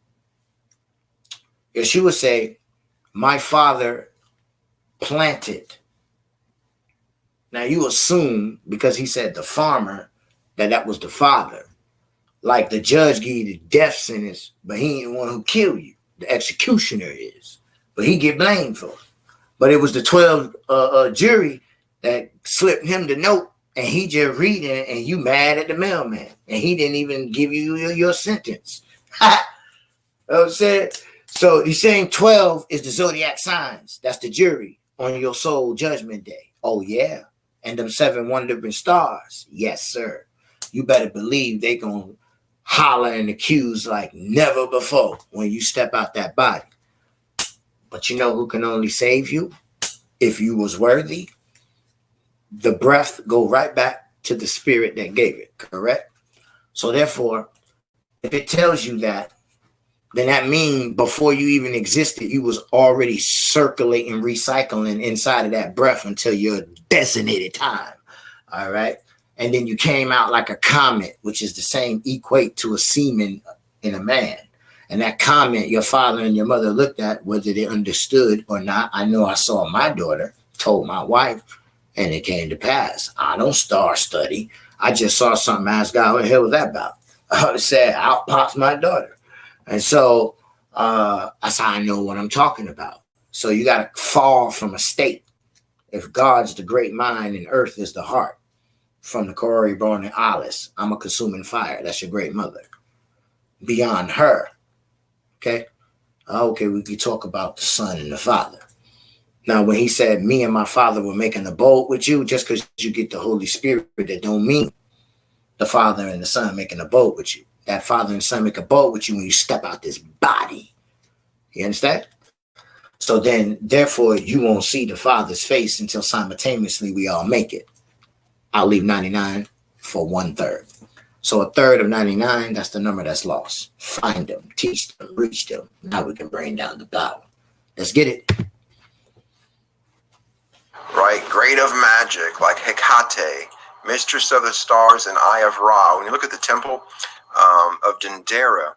Yeshua say, my father planted. Now you assume, because he said the farmer, that was the father. Like the judge give you the death sentence, but he ain't the one who killed you. The executioner is. But he get blamed for it. But it was the 12 jury that slipped him the note, and he just reading it, and you mad at the mailman. And he didn't even give you your sentence. You know what I'm saying? So he's saying 12 is the zodiac signs. That's the jury on your soul judgment day. Oh, yeah. And them 7 wandering stars. Yes, sir. You better believe they going to holler and accuse like never before when you step out that body. But you know who can only save you? If you was worthy, the breath go right back to the spirit that gave it, correct? So therefore, if it tells you that, then that means before you even existed, you was already circulating, recycling inside of that breath until your designated time. All right. And then you came out like a comet, which is the same equate to a semen in a man. And that comment your father and your mother looked at, whether they understood or not. I know I saw my daughter, told my wife, and it came to pass. I don't star study. I just saw something, asked God, what the hell was that about? I said, out pops my daughter. And so that's how I know what I'm talking about. So you got to fall from a state. If God's the great mind and earth is the heart, from the Corey born in Alice, I'm a consuming fire. That's your great mother. Beyond her, Okay? Okay, we can talk about the Son and the Father. Now, when he said, me and my Father were making a boat with you, just because you get the Holy Spirit, that don't mean the Father and the Son making a boat with you. That Father and Son make a boat with you when you step out this body. You understand? So then, therefore, you won't see the Father's face until simultaneously we all make it. I'll leave 99 for 1/3. So 1/3 of 99, that's the number that's lost. Find them, teach them, reach them. Now we can bring down the power. Let's get it. Right? Great of magic, like Hecate, mistress of the stars and eye of Ra. When you look at the temple of Dendera,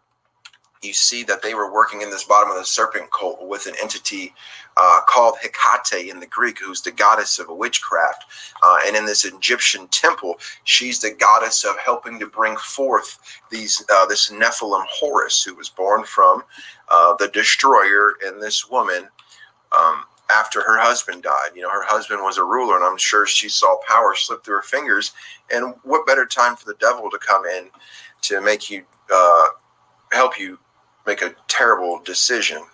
you see that they were working in this bottom of the serpent cult with an entity called Hecate in the Greek, who's the goddess of witchcraft. And in this Egyptian temple, she's the goddess of helping to bring forth this Nephilim Horus, who was born from the destroyer and this woman after her husband died. You know, her husband was a ruler, and I'm sure she saw power slip through her fingers. And what better time for the devil to come in to make you help you make a terrible decision,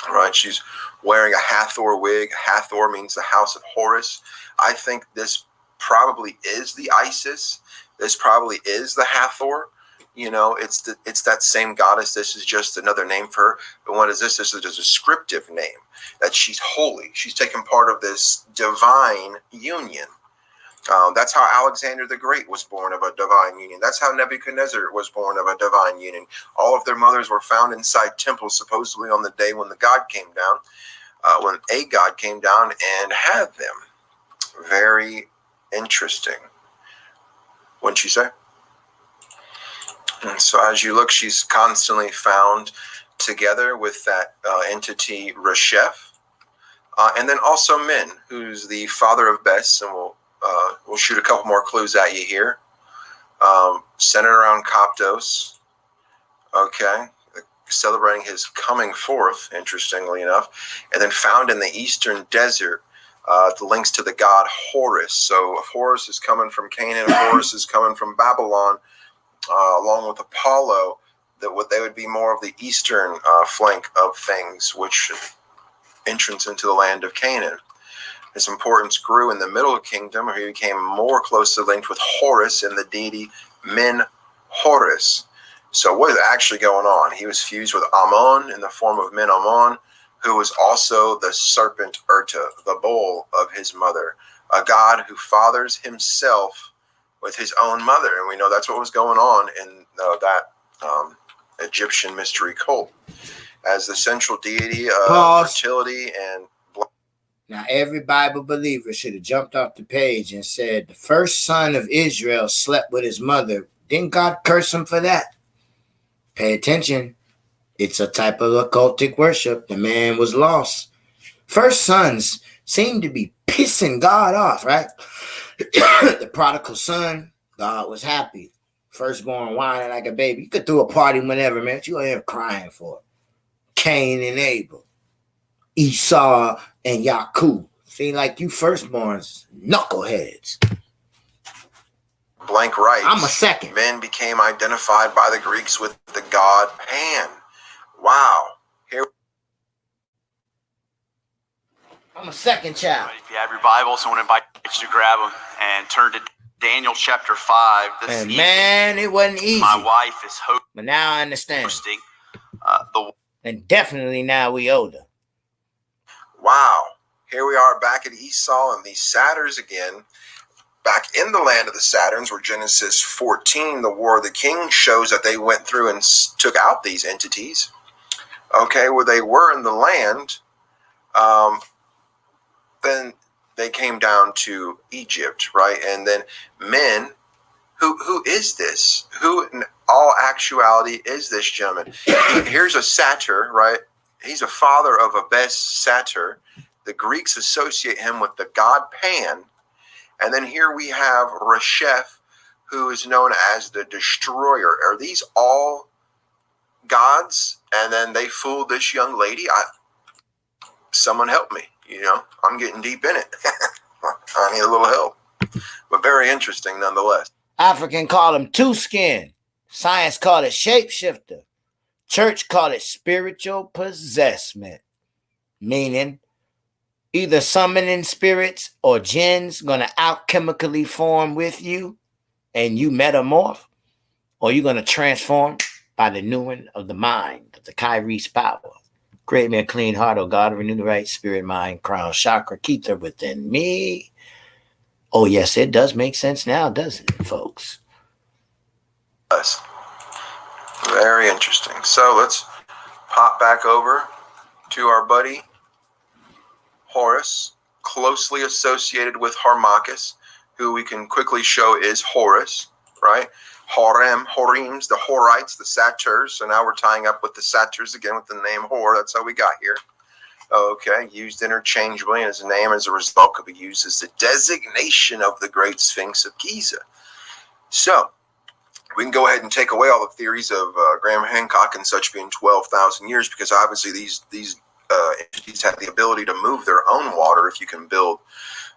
right? She's wearing a Hathor wig. Hathor means the house of Horus. I think this probably is the Isis. This probably is the Hathor. You know, it's that same goddess. This is just another name for her. But what is this? This is a descriptive name that she's holy. She's taken part of this divine union. That's how Alexander the Great was born of a divine union. That's how Nebuchadnezzar was born of a divine union. All of their mothers were found inside temples, supposedly on the day when the god came down, when a god came down and had them. Very interesting. Wouldn't you say? And so as you look, she's constantly found together with that entity Resheph. And then also Min, who's the father of Bes, and we'll shoot a couple more clues at you here. Centered around Coptos, okay, celebrating his coming forth, interestingly enough, and then found in the eastern desert, the links to the god Horus. So if Horus is coming from Canaan, Horus is coming from Babylon, along with Apollo, that they would be more of the eastern flank of things, which entrance into the land of Canaan. His importance grew in the Middle Kingdom, where he became more closely linked with Horus and the deity Min Horus. So what is actually going on? He was fused with Ammon in the form of Min Ammon, who was also the serpent Urta, the bull of his mother, a god who fathers himself with his own mother. And we know that's what was going on in that Egyptian mystery cult. As the central deity of fertility and now, every Bible believer should have jumped off the page and said, the first son of Israel slept with his mother. Didn't God curse him for that? Pay attention. It's a type of occultic worship. The man was lost. First sons seem to be pissing God off, right? The prodigal son, God was happy. Firstborn whining like a baby. You could throw a party whenever, man. You ain't here crying for it. Cain and Abel. Esau and Yaakov. Seem like you firstborns, knuckleheads. Blank writes, I'm a second. Men became identified by the Greeks with the god Pan. Wow. I'm a second child. If you have your Bible, someone invites you to grab them and turn to Daniel chapter 5. And man, it wasn't easy. My wife is hosting. But now I understand. The And definitely now we older. Wow. Here we are back at Esau and the Satyrs again. Back in the land of the Saturns, where Genesis 14, the War of the Kings, shows that they went through and took out these entities. Okay, where they were in the land, then they came down to Egypt, right? And then men, who is this? Who in all actuality is this gentleman? Here's a satyr, right? He's a father of a best satyr. The Greeks associate him with the god Pan. And then here we have Resheph, who is known as the destroyer. Are these all gods? And then they fooled this young lady. Someone help me. You know, I'm getting deep in it. I need a little help. But very interesting nonetheless. African call him two-skin. Science call it shapeshifter. Church call it spiritual possessment, meaning either summoning spirits or jinns gonna alchemically form with you and you metamorph, or you're gonna transform by the renewing of the mind, of the Kyrie's power. Create me a clean heart, O God, renew the right spirit, mind, crown, chakra, keep them within me. Oh, yes, it does make sense now, doesn't it, folks? Yes. Very interesting. So let's pop back over to our buddy Horus, closely associated with Harmachis, who we can quickly show is Horus, right? Horims, the Horites, the satyrs. So now we're tying up with the satyrs again with the name Hor. That's how we got here. Okay, used interchangeably, and his name as a result could be used as the designation of the Great Sphinx of Giza. So we can go ahead and take away all the theories of Graham Hancock and such being 12,000 years, because obviously these entities have the ability to move their own water. If you can build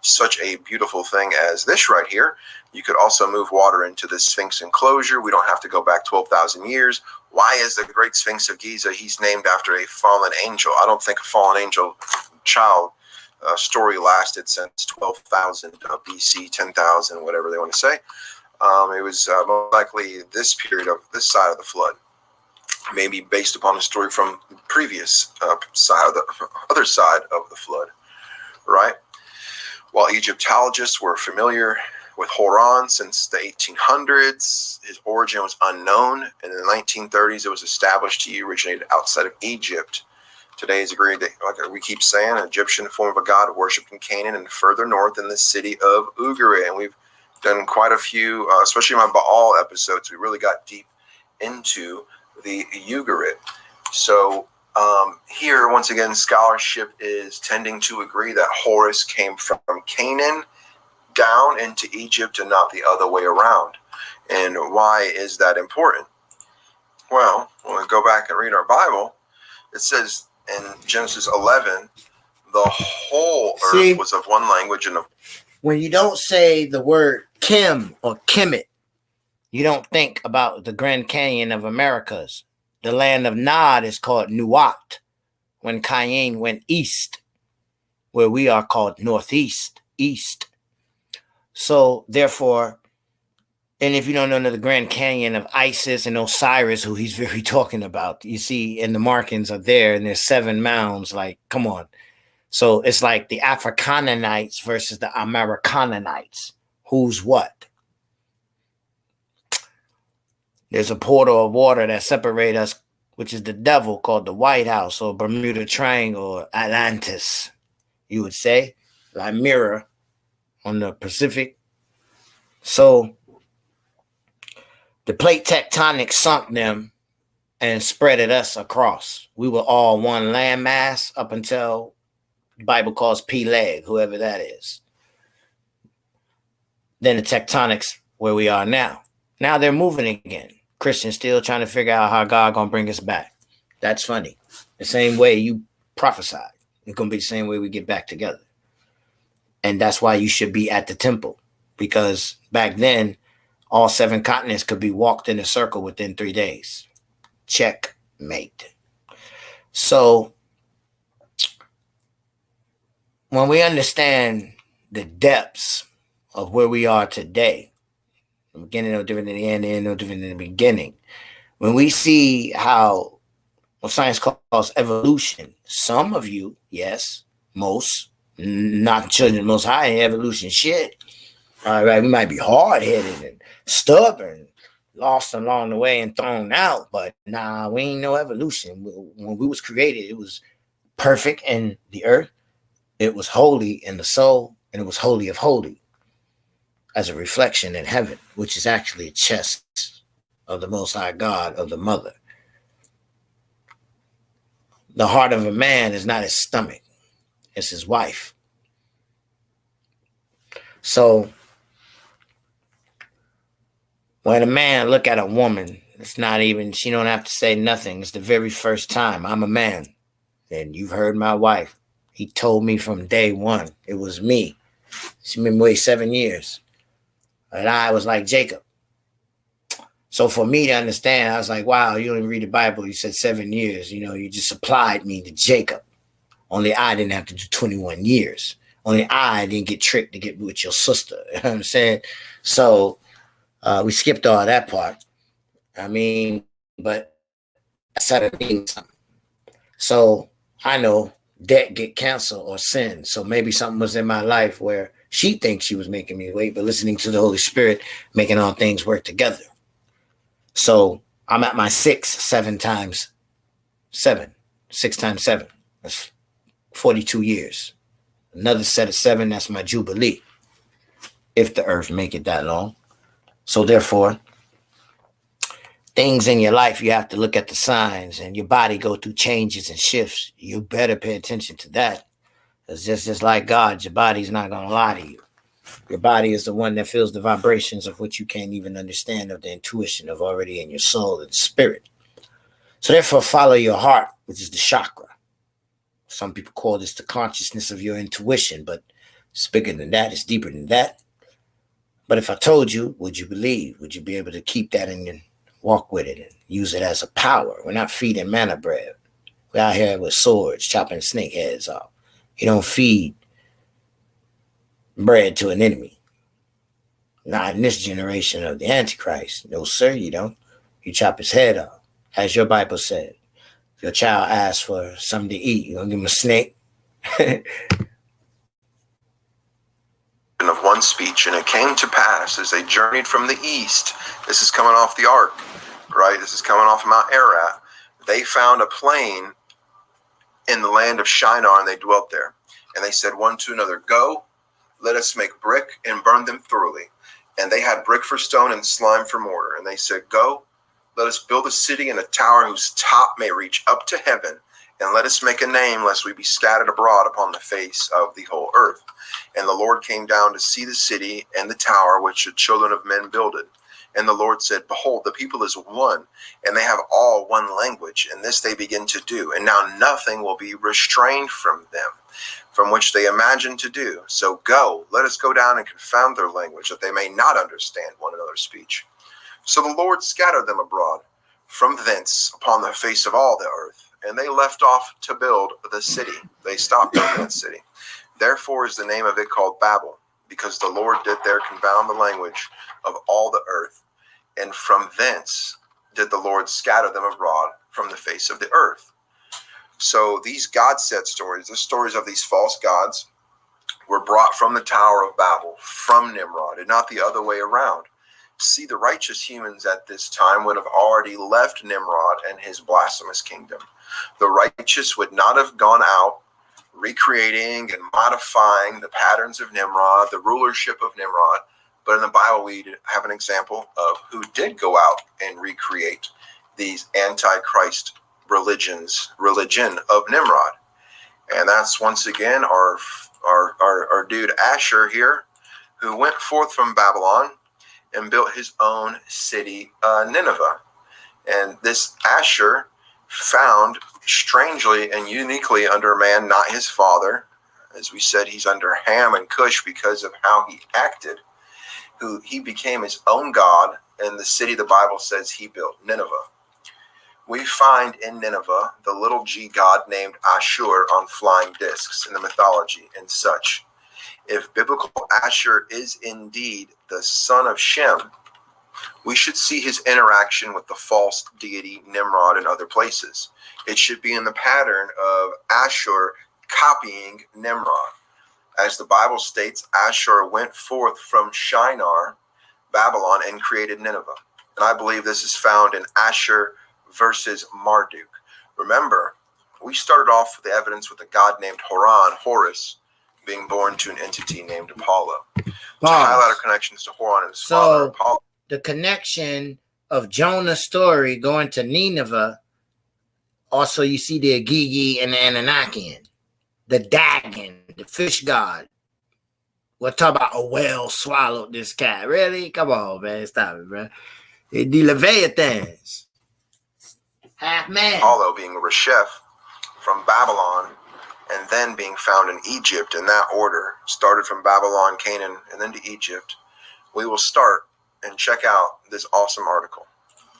such a beautiful thing as this right here, you could also move water into this Sphinx enclosure. We don't have to go back 12,000 years. Why is the Great Sphinx of Giza? He's named after a fallen angel. I don't think a fallen angel child story lasted since 12,000 BC, 10,000, whatever they want to say. It was most likely this period of this side of the flood, maybe based upon a story from the previous side of the other side of the flood, right? While Egyptologists were familiar with Horon since the 1800s, his origin was unknown, and in the 1930s it was established he originated outside of Egypt. Today is agreed that, like we keep saying, an Egyptian form of a god worshipped in Canaan and further north in the city of Ugarit. And we've done quite a few, especially my Baal episodes. We really got deep into the Ugarit. So here, once again, scholarship is tending to agree that Horus came from Canaan down into Egypt and not the other way around. And why is that important? Well, when we go back and read our Bible, it says in Genesis 11, the whole earth was of one language and of... When you don't say the word Kim or Kemet, you don't think about the Grand Canyon of Americas. The land of Nod is called Nuat when Cain went east, where we are called northeast, east. So therefore, and if you don't know the Grand Canyon of Isis and Osiris, who he's really talking about, you see, and the markings are there, and there's 7 mounds, like, come on. So it's like the Africananites versus the Americananites. Who's what? There's a portal of water that separates us, which is the devil, called the White House or Bermuda Triangle or Atlantis, you would say, like mirror on the Pacific. So the plate tectonics sunk them and spreaded us across. We were all one landmass up until the Bible calls Peleg, whoever that is. Then the tectonics where we are now. Now they're moving again. Christians still trying to figure out how God gonna bring us back. That's funny. The same way you prophesied. It's gonna be the same way we get back together. And that's why you should be at the temple. Because back then, all 7 continents could be walked in a circle within 3 days. Checkmate. So when we understand the depths of where we are today, the beginning no different than the end no different than the beginning. When we see how what science calls evolution, some of you, yes, most, not children of the Most High, evolution shit. All right, we might be hard-headed and stubborn, lost along the way and thrown out, but nah, we ain't no evolution. When we was created, it was perfect in the earth, it was holy in the soul, and it was holy of holy as a reflection in heaven, which is actually a chest of the Most High God of the Mother. The heart of a man is not his stomach, it's his wife. So when a man look at a woman, it's not even, she don't have to say nothing. It's the very first time. I'm a man. And you've heard my wife. He told me from day one, it was me. She been away 7 years. And I was like Jacob. So for me to understand, I was like, wow, you didn't read the Bible. You said 7 years. You know, you just applied me to Jacob. Only I didn't have to do 21 years. Only I didn't get tricked to get with your sister. You know what I'm saying? So we skipped all that part. I mean, but I said it means something. So I know debt get canceled or sin. So maybe something was in my life where she thinks she was making me wait, but listening to the Holy Spirit, making all things work together. So I'm at my 7 times 7. 6 times 7. That's 42 years. Another set of 7, that's my Jubilee. If the earth make it that long. So therefore, things in your life, you have to look at the signs, and your body go through changes and shifts. You better pay attention to that. It's just like God, your body's not going to lie to you. Your body is the one that feels the vibrations of what you can't even understand, of the intuition of already in your soul and spirit. So therefore, follow your heart, which is the chakra. Some people call this the consciousness of your intuition, but it's bigger than that. It's deeper than that. But if I told you, would you believe? Would you be able to keep that in and walk with it and use it as a power? We're not feeding manna bread. We're out here with swords, chopping snake heads off. You don't feed bread to an enemy. Not in this generation of the Antichrist. No, sir, you don't. You chop his head off. As your Bible said. If your child asks for something to eat, you're going to give him a snake. Of one speech, and it came to pass as they journeyed from the east. This is coming off the ark, right? This is coming off Mount Ararat. They found a plain in the land of Shinar, and they dwelt there. And they said one to another, "Go, let us make brick and burn them thoroughly." And they had brick for stone and slime for mortar. And they said, "Go, let us build a city and a tower whose top may reach up to heaven. And let us make a name, lest we be scattered abroad upon the face of the whole earth." And the Lord came down to see the city and the tower which the children of men builded. And the Lord said, "Behold, the people is one, and they have all one language, and this they begin to do. And now nothing will be restrained from them, from which they imagine to do. So go, let us go down and confound their language, that they may not understand one another's speech." So the Lord scattered them abroad from thence upon the face of all the earth, and they left off to build the city. They stopped building that city. Therefore is the name of it called Babel, because the Lord did there confound the language of all the earth. And from thence did the Lord scatter them abroad from the face of the earth. So these God-set stories, the stories of these false gods, were brought from the Tower of Babel, from Nimrod, and not the other way around. See, the righteous humans at this time would have already left Nimrod and his blasphemous kingdom. The righteous would not have gone out recreating and modifying the patterns of Nimrod, the rulership of Nimrod. But in the Bible, we have an example of who did go out and recreate these antichrist religion of Nimrod. And that's once again our dude Asher here, who went forth from Babylon and built his own city, Nineveh. And this Asher found strangely and uniquely under a man, not his father. As we said, he's under Ham and Cush because of how he acted. Who he became his own god, and the city the Bible says he built, Nineveh. We find in Nineveh the little g god named Ashur on flying discs in the mythology and such. If biblical Ashur is indeed the son of Shem, we should see his interaction with the false deity Nimrod in other places. It should be in the pattern of Ashur copying Nimrod. As the Bible states, Ashur went forth from Shinar, Babylon, and created Nineveh. And I believe this is found in Ashur versus Marduk. Remember, we started off with the evidence with a god named Horus, being born to an entity named Apollo. To highlight our connections to Horon and his father, Apollo. The connection of Jonah's story going to Nineveh, also you see the Agigi and the Anunnakian, the Dagon, the fish god. We'll talk about a whale swallowed this cat. Really? Come on, man. Stop it, bro. The Leviathans. Half man. Apollo being Resheph from Babylon, and then being found in Egypt in that order. Started from Babylon, Canaan, and then to Egypt. We will start and check out this awesome article.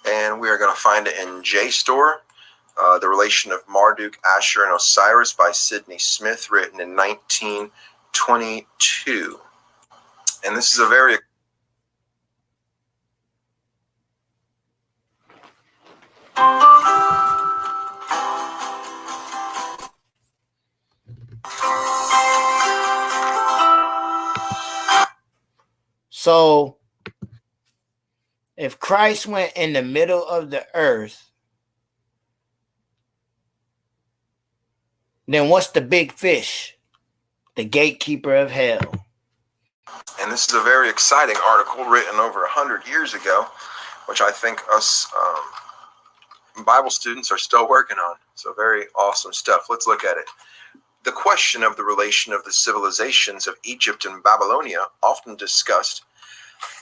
and we are going to find it in JSTOR, The Relation of Marduk, Ashur, and Osiris by Sidney Smith, written in 1922. And this is a very So, if Christ went in the middle of the earth, then what's the big fish? The gatekeeper of hell. And this is a very exciting article written over 100 years ago, which I think us Bible students are still working on. So very awesome stuff. Let's look at it. The question of the relation of the civilizations of Egypt and Babylonia, often discussed,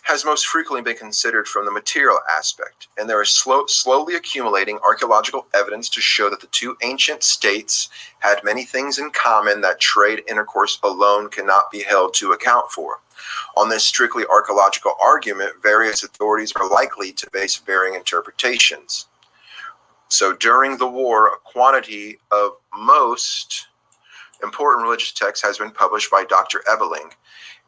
has most frequently been considered from the material aspect, and there is slowly accumulating archaeological evidence to show that the two ancient states had many things in common that trade intercourse alone cannot be held to account for. On this strictly archaeological argument, various authorities are likely to base varying interpretations. So during the war, a quantity of most important religious texts has been published by Dr. Ebeling,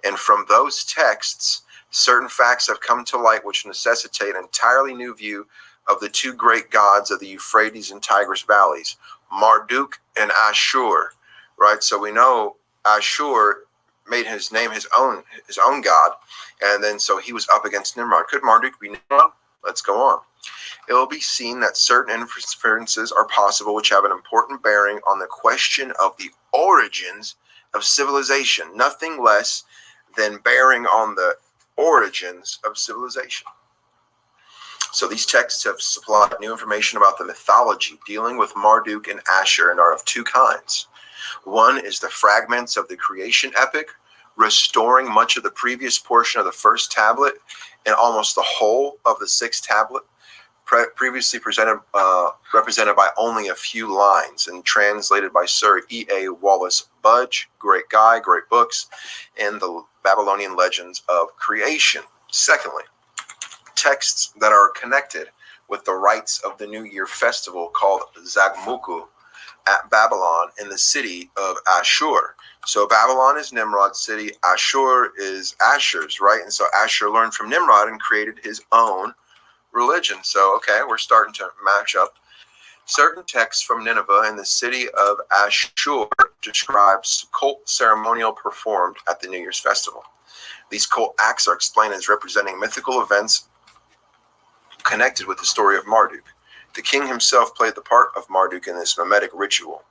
and from those texts, certain facts have come to light which necessitate an entirely new view of the two great gods of the Euphrates and Tigris valleys, Marduk and Ashur, right? So we know Ashur made his name his own god, and then so he was up against Nimrod. Could Marduk be Nimrod? Let's go on. It will be seen that certain inferences are possible which have an important bearing on the question of the origins of civilization, nothing less than bearing on the origins of civilization. So these texts have supplied new information about the mythology dealing with Marduk and Ashur and are of two kinds. One is the fragments of the creation epic, restoring much of the previous portion of the first tablet and almost the whole of the sixth tablet, previously represented by only a few lines and translated by Sir E.A. Wallace Budge, great guy, great books, and the Babylonian legends of creation. Secondly, texts that are connected with the rites of the New Year festival called Zagmuku at Babylon in the city of Ashur. So Babylon is Nimrod's city, Ashur is Ashur's, right? And so Ashur learned from Nimrod and created his own religion. So, okay, we're starting to match up. Certain texts from Nineveh and the city of Ashur describes cult ceremonial performed at the New Year's festival. These cult acts are explained as representing mythical events connected with the story of Marduk. The king himself played the part of Marduk in this mimetic ritual.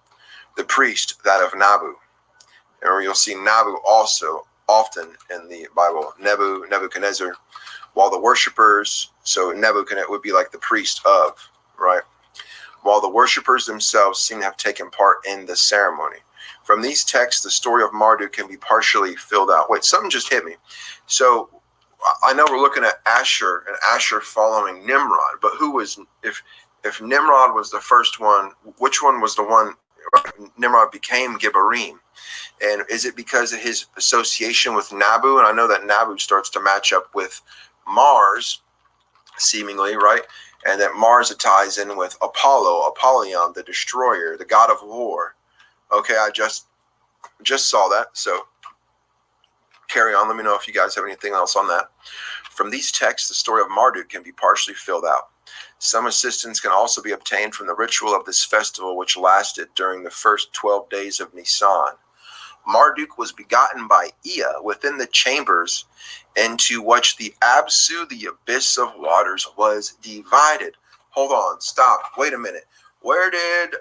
The priest, that of Nabu. And you'll see Nabu also often in the Bible, Nebuchadnezzar, while the worshippers, so Nebuchadnezzar would be like the priest of, right? While the worshippers themselves seem to have taken part in the ceremony. From these texts, the story of Marduk can be partially filled out. Wait, something just hit me. So I know we're looking at Ashur and Ashur following Nimrod, but who was, if Nimrod was the first one, which one was the one Nimrod became Gibbarim? And is it because of his association with Nabu? And I know that Nabu starts to match up with Mars, seemingly, right? And that Mars ties in with Apollyon, the destroyer, the god of war. Okay, I just saw that. So carry on. Let me know if you guys have anything else on that. From these texts, the story of Marduk can be partially filled out. Some assistance can also be obtained from the ritual of this festival, which lasted during the first 12 days of Nisan. Marduk was begotten by Ea within the chambers into which the Absu, the abyss of waters, was divided. Hold on, stop, wait a minute. Where did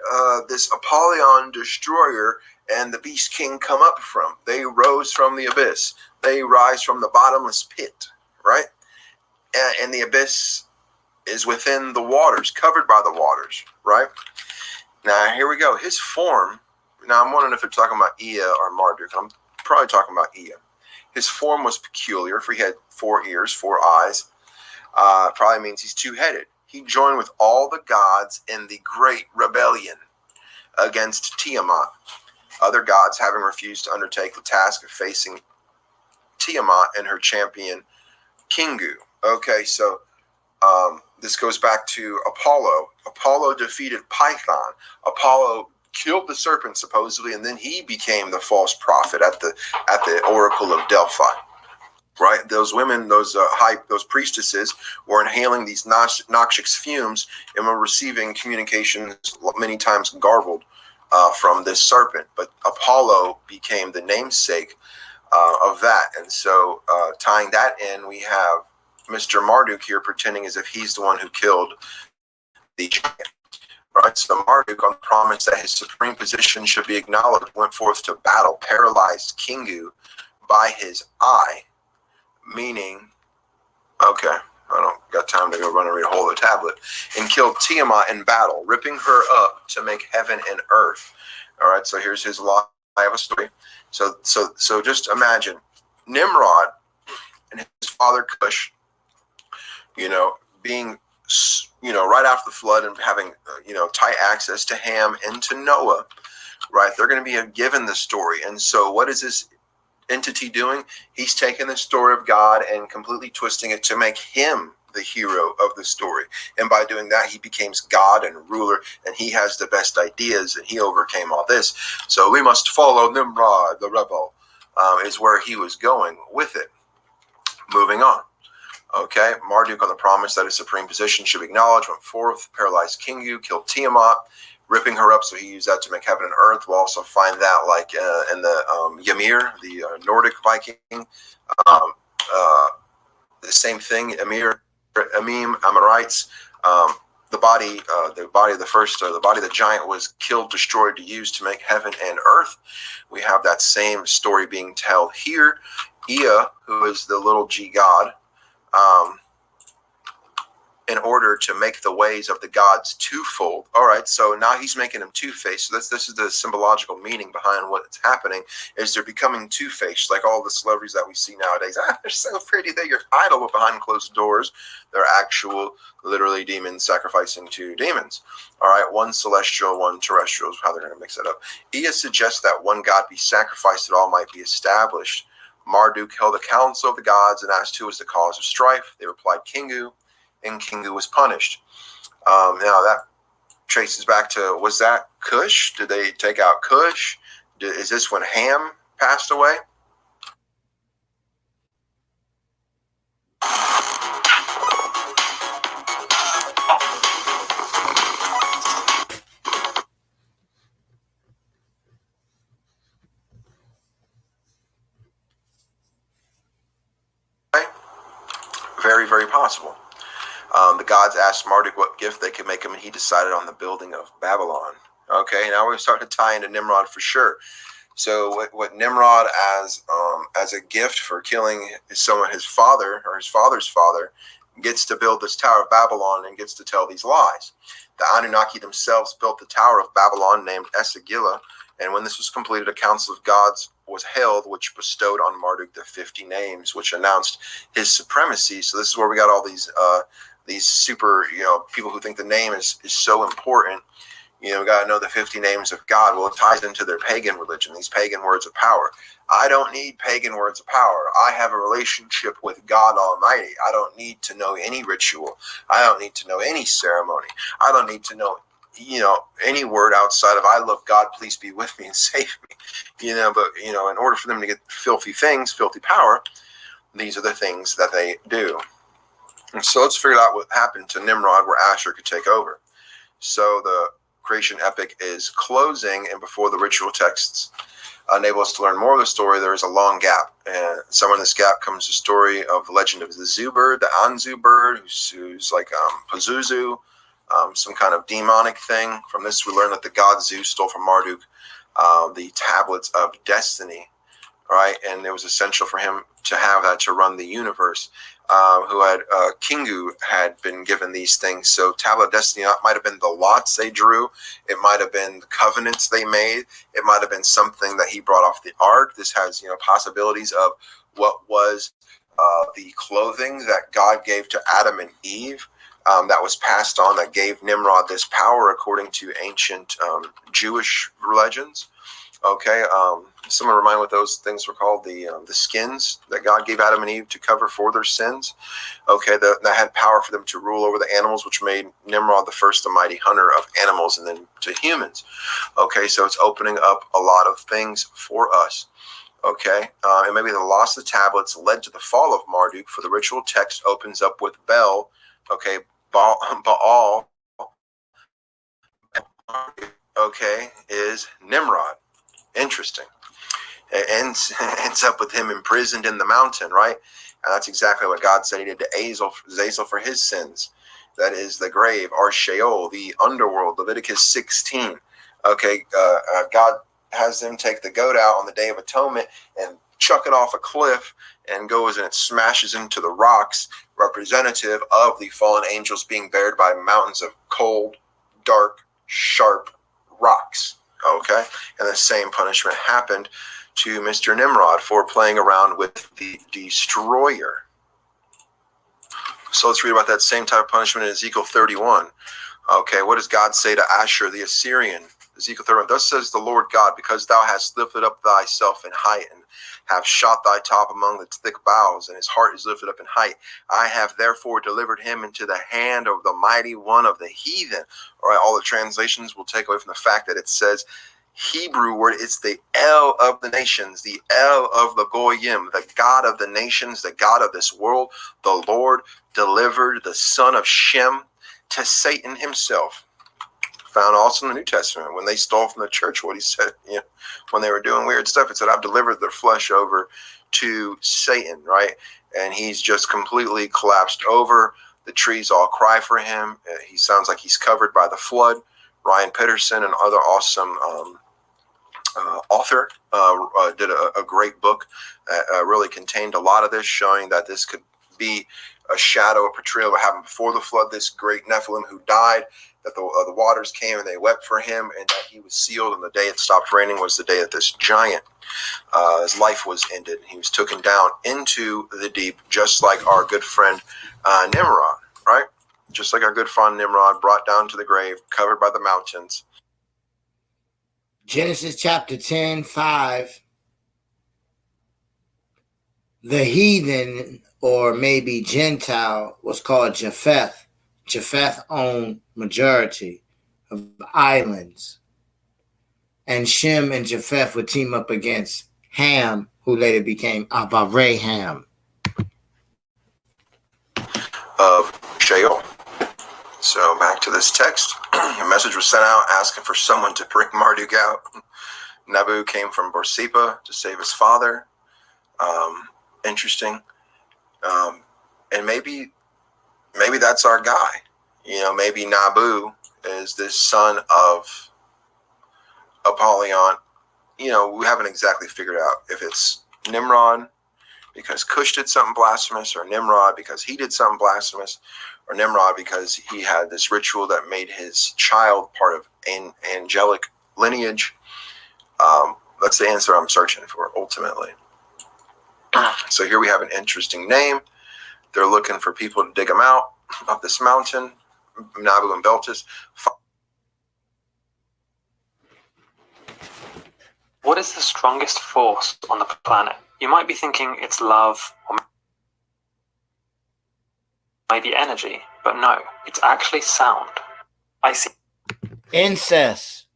this Apollyon destroyer and the beast king come up from? They rose from the abyss. They rise from the bottomless pit, right? And the abyss is within the waters, covered by the waters, right? Now, here we go. His form, now I'm wondering if they're talking about Ea or Marduk. I'm probably talking about Ea. His form was peculiar, for he had 4 ears, 4 eyes. Probably means he's two-headed. He joined with all the gods in the great rebellion against Tiamat, other gods having refused to undertake the task of facing Tiamat and her champion, Kingu. Okay, so this goes back to Apollo. Apollo defeated Python. Apollo killed the serpent supposedly, and then he became the false prophet at the Oracle of Delphi. Right, those women, those priestesses were inhaling these noxious fumes and were receiving communications many times garbled from this serpent. But Apollo became the namesake of that, and so tying that in, we have Mr. Marduk here pretending as if he's the one who killed the giant. Right, so Marduk, on the promise that his supreme position should be acknowledged, went forth to battle, paralyzed Kingu by his eye. Meaning, okay, I don't got time to go run and read a whole other tablet, and killed Tiamat in battle, ripping her up to make heaven and earth. All right, so here's his lie of a story. So just imagine Nimrod and his father Cush, being, right after the flood and having, tight access to Ham and to Noah, right? They're going to be given the story. And so what is this entity doing? He's taking the story of God and completely twisting it to make him the hero of the story. And by doing that, he becomes God and ruler, and he has the best ideas, and he overcame all this. So we must follow Nimrod, the rebel, is where he was going with it. Moving on. Okay, Marduk, on the promise that his supreme position should be acknowledged, went forth, paralyzed Kingu, killed Tiamat, ripping her up, so he used that to make heaven and earth. We'll also find that like in the Ymir, the Nordic Viking. The same thing, Amorites. The body of the giant was killed, destroyed, to use to make heaven and earth. We have that same story being told here. Ea, who is the little g god, in order to make the ways of the gods twofold. All right, so now he's making them two-faced. So this is the symbological meaning behind what's happening, is they're becoming two-faced, like all the celebrities that we see nowadays. They're so pretty, they're your idol, but behind closed doors, they're actual, literally demons sacrificing to demons. All right, one celestial, one terrestrial is how they're going to mix it up. Ea suggests that one god be sacrificed that all might be established. Marduk held a council of the gods and asked who was the cause of strife. They replied, Kingu, and Kingu was punished. Now that traces back to, was that Cush? Did they take out Cush? Is this when Ham passed away? Very, very possible. The gods asked Marduk what gift they could make him, and he decided on the building of Babylon. Okay, now we're starting to tie into Nimrod for sure. So what Nimrod, as a gift for killing his father or his father's father, gets to build this Tower of Babylon and gets to tell these lies. The Anunnaki themselves built the Tower of Babylon named Esagila, and when this was completed, a council of gods was held, which bestowed on Marduk the 50 names, which announced his supremacy. So this is where we got all these super, people who think the name is so important. We got to know the 50 names of God. Well, it ties into their pagan religion, these pagan words of power. I don't need pagan words of power. I have a relationship with God Almighty. I don't need to know any ritual. I don't need to know any ceremony. I don't need to know, any word outside of, I love God, please be with me and save me. But, in order for them to get filthy things, filthy power, these are the things that they do. And so let's figure out what happened to Nimrod where Asher could take over. So the creation epic is closing, and before the ritual texts enable us to learn more of the story, there is a long gap. And somewhere in this gap comes the story of the legend of the Zoo bird, the Anzu bird, who's like Pazuzu, some kind of demonic thing. From this, we learn that the god Zeus stole from Marduk the tablets of destiny, right? And it was essential for him to have that to run the universe. Kingu had been given these things. So tablet of destiny might have been the lots they drew. It might have been the covenants they made. It might have been something that he brought off the ark. This has, possibilities of what was the clothing that God gave to Adam and Eve. That was passed on, that gave Nimrod this power according to ancient Jewish legends. Okay, someone remind what those things were called, the skins that God gave Adam and Eve to cover for their sins. Okay, that had power for them to rule over the animals, which made Nimrod the first, the mighty hunter of animals, and then to humans. Okay, so it's opening up a lot of things for us. Okay, and maybe the loss of the tablets led to the fall of Marduk, for the ritual text opens up with Bel. Okay, Baal. Okay, is Nimrod. Interesting. It ends up with him imprisoned in the mountain, right? And that's exactly what God said he did to Zazel for his sins. That is the grave, or Sheol, the underworld, Leviticus 16. Okay, God has them take the goat out on the Day of Atonement and chuck it off a cliff, and goes and it smashes into the rocks, representative of the fallen angels being buried by mountains of cold, dark, sharp rocks. Okay, and the same punishment happened to Mr. Nimrod for playing around with the destroyer. So let's read about that same type of punishment in Ezekiel 31. Okay, what does God say to Ashur the Assyrian? Ezekiel 31, thus says the Lord God, because thou hast lifted up thyself in height, and have shot thy top among the thick boughs, and his heart is lifted up in height, I have therefore delivered him into the hand of the mighty one of the heathen. All right, all the translations will take away from the fact that it says Hebrew word, it's the El of the nations, the El of the Goyim, the God of the nations, the God of this world. The Lord delivered the son of Shem to Satan himself. Found also in the New Testament when they stole from the church, what he said, when they were doing weird stuff, it said, I've delivered their flesh over to Satan, right? And he's just completely collapsed over. The trees all cry for him. He sounds like he's covered by the flood. Ryan Peterson, and other awesome author, did a great book that really contained a lot of this, showing that this could be a shadow, a portrayal of what happened before the flood. This great Nephilim who died, that the waters came and they wept for him, and that he was sealed, and the day it stopped raining was the day that this giant, his life was ended. He was taken down into the deep, just like our good friend Nimrod, right? Just like our good friend Nimrod, brought down to the grave, covered by the mountains. Genesis chapter 10, 5. The heathen, or maybe Gentile, was called Japheth. Japheth owned majority of islands. And Shem and Japheth would team up against Ham, who later became Avraham. Of Sheol. So back to this text. A message was sent out asking for someone to bring Marduk out. Nabu came from Borsippa to save his father. Interesting. And maybe that's our guy. Maybe Nabu is this son of Apollyon. We haven't exactly figured out if it's Nimrod because Cush did something blasphemous, or Nimrod because he did something blasphemous, or Nimrod because he had this ritual that made his child part of an angelic lineage. That's the answer I'm searching for, ultimately. So here we have an interesting name. They're looking for people to dig them out of this mountain, Nabu and Beltis. What is the strongest force on the planet? You might be thinking it's love or maybe energy, but no, it's actually sound. I see. Incest,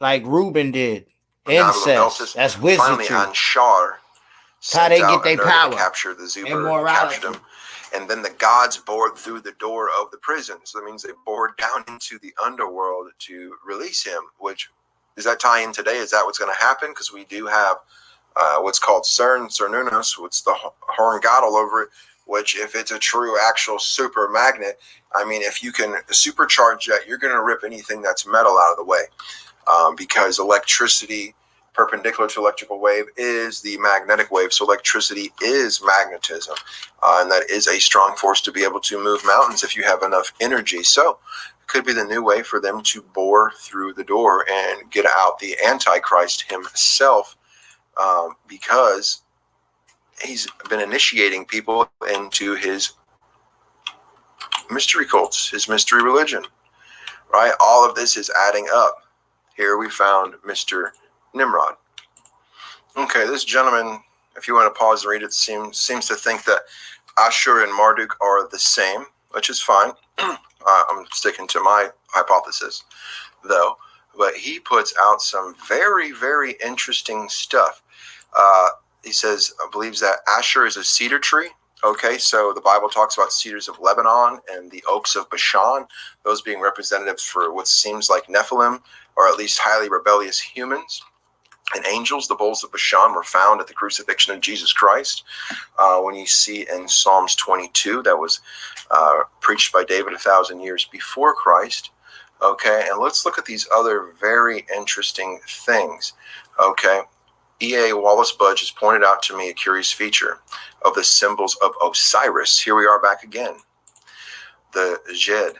like Reuben did. Incest. That's wizardry. Finally, Anshar how they get their power. To capture the Zuber, captured him. And then the gods bored through the door of the prison. So that means they bored down into the underworld to release him, which does that tie in today? Is that what's going to happen? Because we do have what's called Cernunnos, what's the horn god all over it, which if it's a true actual super magnet, I mean, if you can supercharge that, you're going to rip anything that's metal out of the way, because electricity perpendicular to electrical wave is the magnetic wave. So electricity is magnetism, and that is a strong force to be able to move mountains if you have enough energy. So it could be the new way for them to bore through the door and get out the Antichrist himself, because he's been initiating people into his mystery cults, his mystery religion, right? All of this is adding up. Here we found Mr. Nimrod. Okay, this gentleman, if you want to pause and read it, seems to think that Ashur and Marduk are the same, which is fine. I'm sticking to my hypothesis, though. But he puts out some very, very interesting stuff. He says, believes that Ashur is a cedar tree. Okay, so the Bible talks about cedars of Lebanon and the oaks of Bashan, those being representatives for what seems like Nephilim, or at least highly rebellious humans. And angels, the bulls of Bashan, were found at the crucifixion of Jesus Christ. When you see in Psalms 22, that was preached by David 1,000 years before Christ. Okay, and let's look at these other very interesting things. Okay, E.A. Wallace Budge has pointed out to me a curious feature of the symbols of Osiris. Here we are back again. The Jed,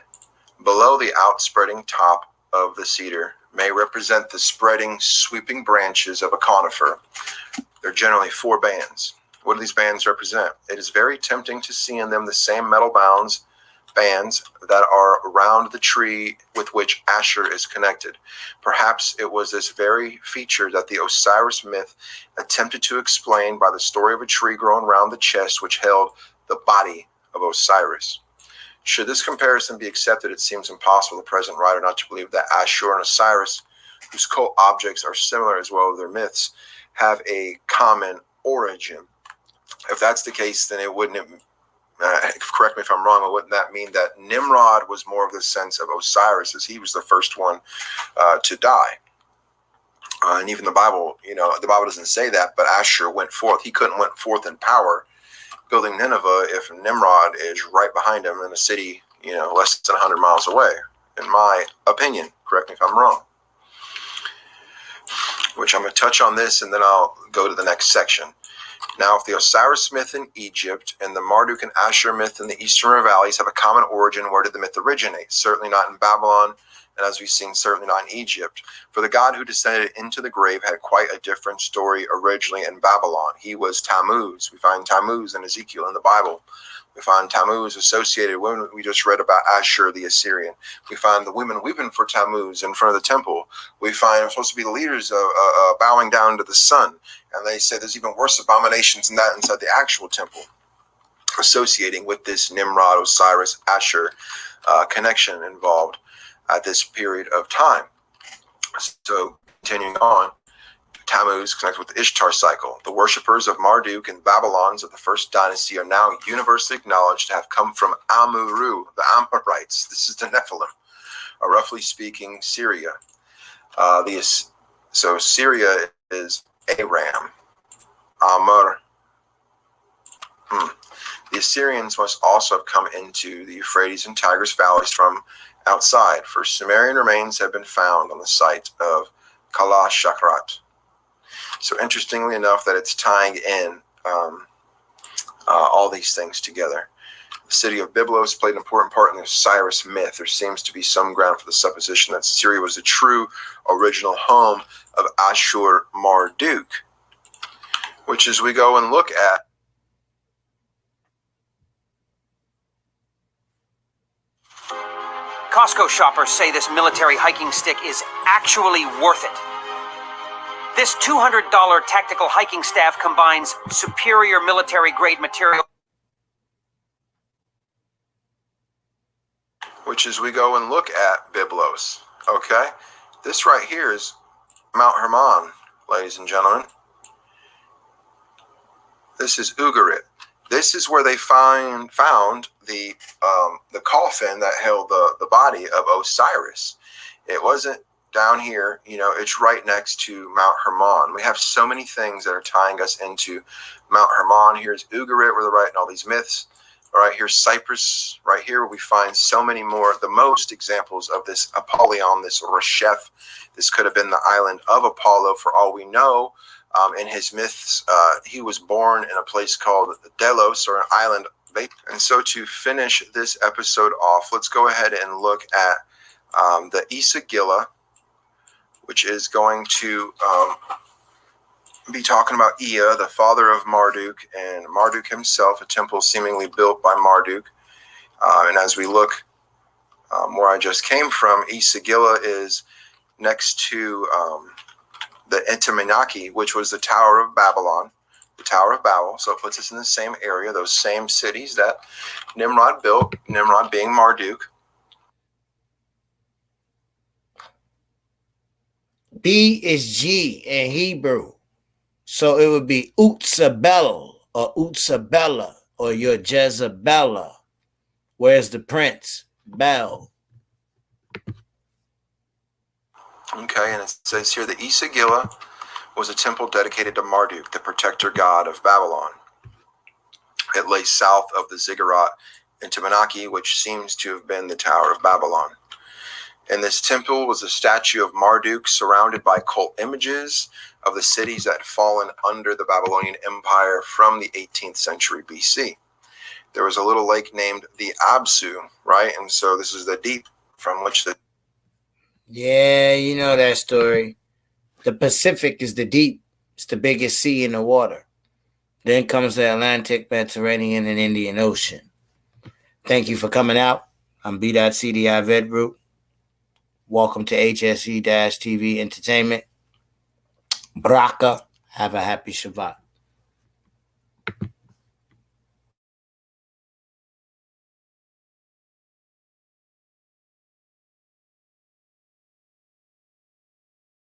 below the outspreading top of the cedar, may represent the spreading, sweeping branches of a conifer. They're generally 4 bands. What do these bands represent? It is very tempting to see in them the same metal bands that are around the tree with which Ashur is connected. Perhaps it was this very feature that the Osiris myth attempted to explain by the story of a tree growing around the chest which held the body of Osiris. Should this comparison be accepted, it seems impossible for the present writer not to believe that Ashur and Osiris, whose cult objects are similar as well as their myths, have a common origin. If that's the case, then it wouldn't, correct me if I'm wrong, but wouldn't that mean that Nimrod was more of the sense of Osiris, as he was the first one to die? And even the Bible, the Bible doesn't say that, but Ashur went forth. He couldn't went forth in power building Nineveh if Nimrod is right behind him in a city, less than 100 miles away, in my opinion. Correct me if I'm wrong. Which I'm going to touch on this, and then I'll go to the next section. Now, if the Osiris myth in Egypt and the Marduk and Ashur myth in the Eastern River Valleys have a common origin, where did the myth originate? Certainly not in Babylon, and as we've seen, certainly not in Egypt. For the god who descended into the grave had quite a different story originally in Babylon. He was Tammuz. We find Tammuz in Ezekiel in the Bible. We find Tammuz associated with, we just read about Ashur the Assyrian. We find the women weeping for Tammuz in front of the temple. We find them supposed to be the leaders bowing down to the sun. And they say there's even worse abominations than that inside the actual temple, associating with this Nimrod, Osiris, Ashur connection involved at this period of time. So continuing on, Tammuz connects with the Ishtar cycle. The worshippers of Marduk and Babylons of the first dynasty are now universally acknowledged to have come from Amuru, the Amorites. This is the Nephilim, roughly speaking, Syria. So Syria is Aram, Amur. The Assyrians must also have come into the Euphrates and Tigris valleys from outside, for Sumerian remains have been found on the site of Kala Shakrat. So interestingly enough, that it's tying in all these things together. The city of Byblos played an important part in the Osiris myth. There seems to be some ground for the supposition that Syria was the true original home of Ashur Marduk, which as we go and look at, Costco shoppers say this military hiking stick is actually worth it. This $200 tactical hiking staff combines superior military-grade material. Which is we go and look at Byblos. Okay? This right here is Mount Hermon, ladies and gentlemen. This is Ugarit. This is where they found the coffin that held the body of Osiris. It wasn't down here, it's right next to Mount Hermon. We have so many things that are tying us into Mount Hermon. Here's Ugarit, where they're writing all these myths. All right, here's Cyprus, right here, where we find so many more, the most examples of this Apollyon, this Resheph. This could have been the island of Apollo, for all we know. In his myths, he was born in a place called Delos, or an island. And so to finish this episode off, let's go ahead and look at the Isagila, which is going to be talking about Ea, the father of Marduk, and Marduk himself, a temple seemingly built by Marduk. And as we look where I just came from, Isagila is next to the Anunnakian, which was the Tower of Babylon, the Tower of Babel. So it puts us in the same area, those same cities that Nimrod built, Nimrod being Marduk. B is G in Hebrew. So it would be Utsabel or Utsabella or your Jezebella. Where's the prince? Bel. Okay, and it says here the Isagila was a temple dedicated to Marduk, the protector god of Babylon. It lay south of the ziggurat in Timanaki, which seems to have been the Tower of Babylon. In this temple was a statue of Marduk surrounded by cult images of the cities that had fallen under the Babylonian Empire from the 18th century BC. There was a little lake named the Absu, right? And so this is the deep from which the... Yeah, you know that story. The Pacific is the deep. It's the biggest sea in the water. Then comes the Atlantic, Mediterranean, and Indian Ocean. Thank you for coming out. I'm B.CDI Vedroot. Welcome to HSE-TV Entertainment. Braka. Have a happy Shabbat.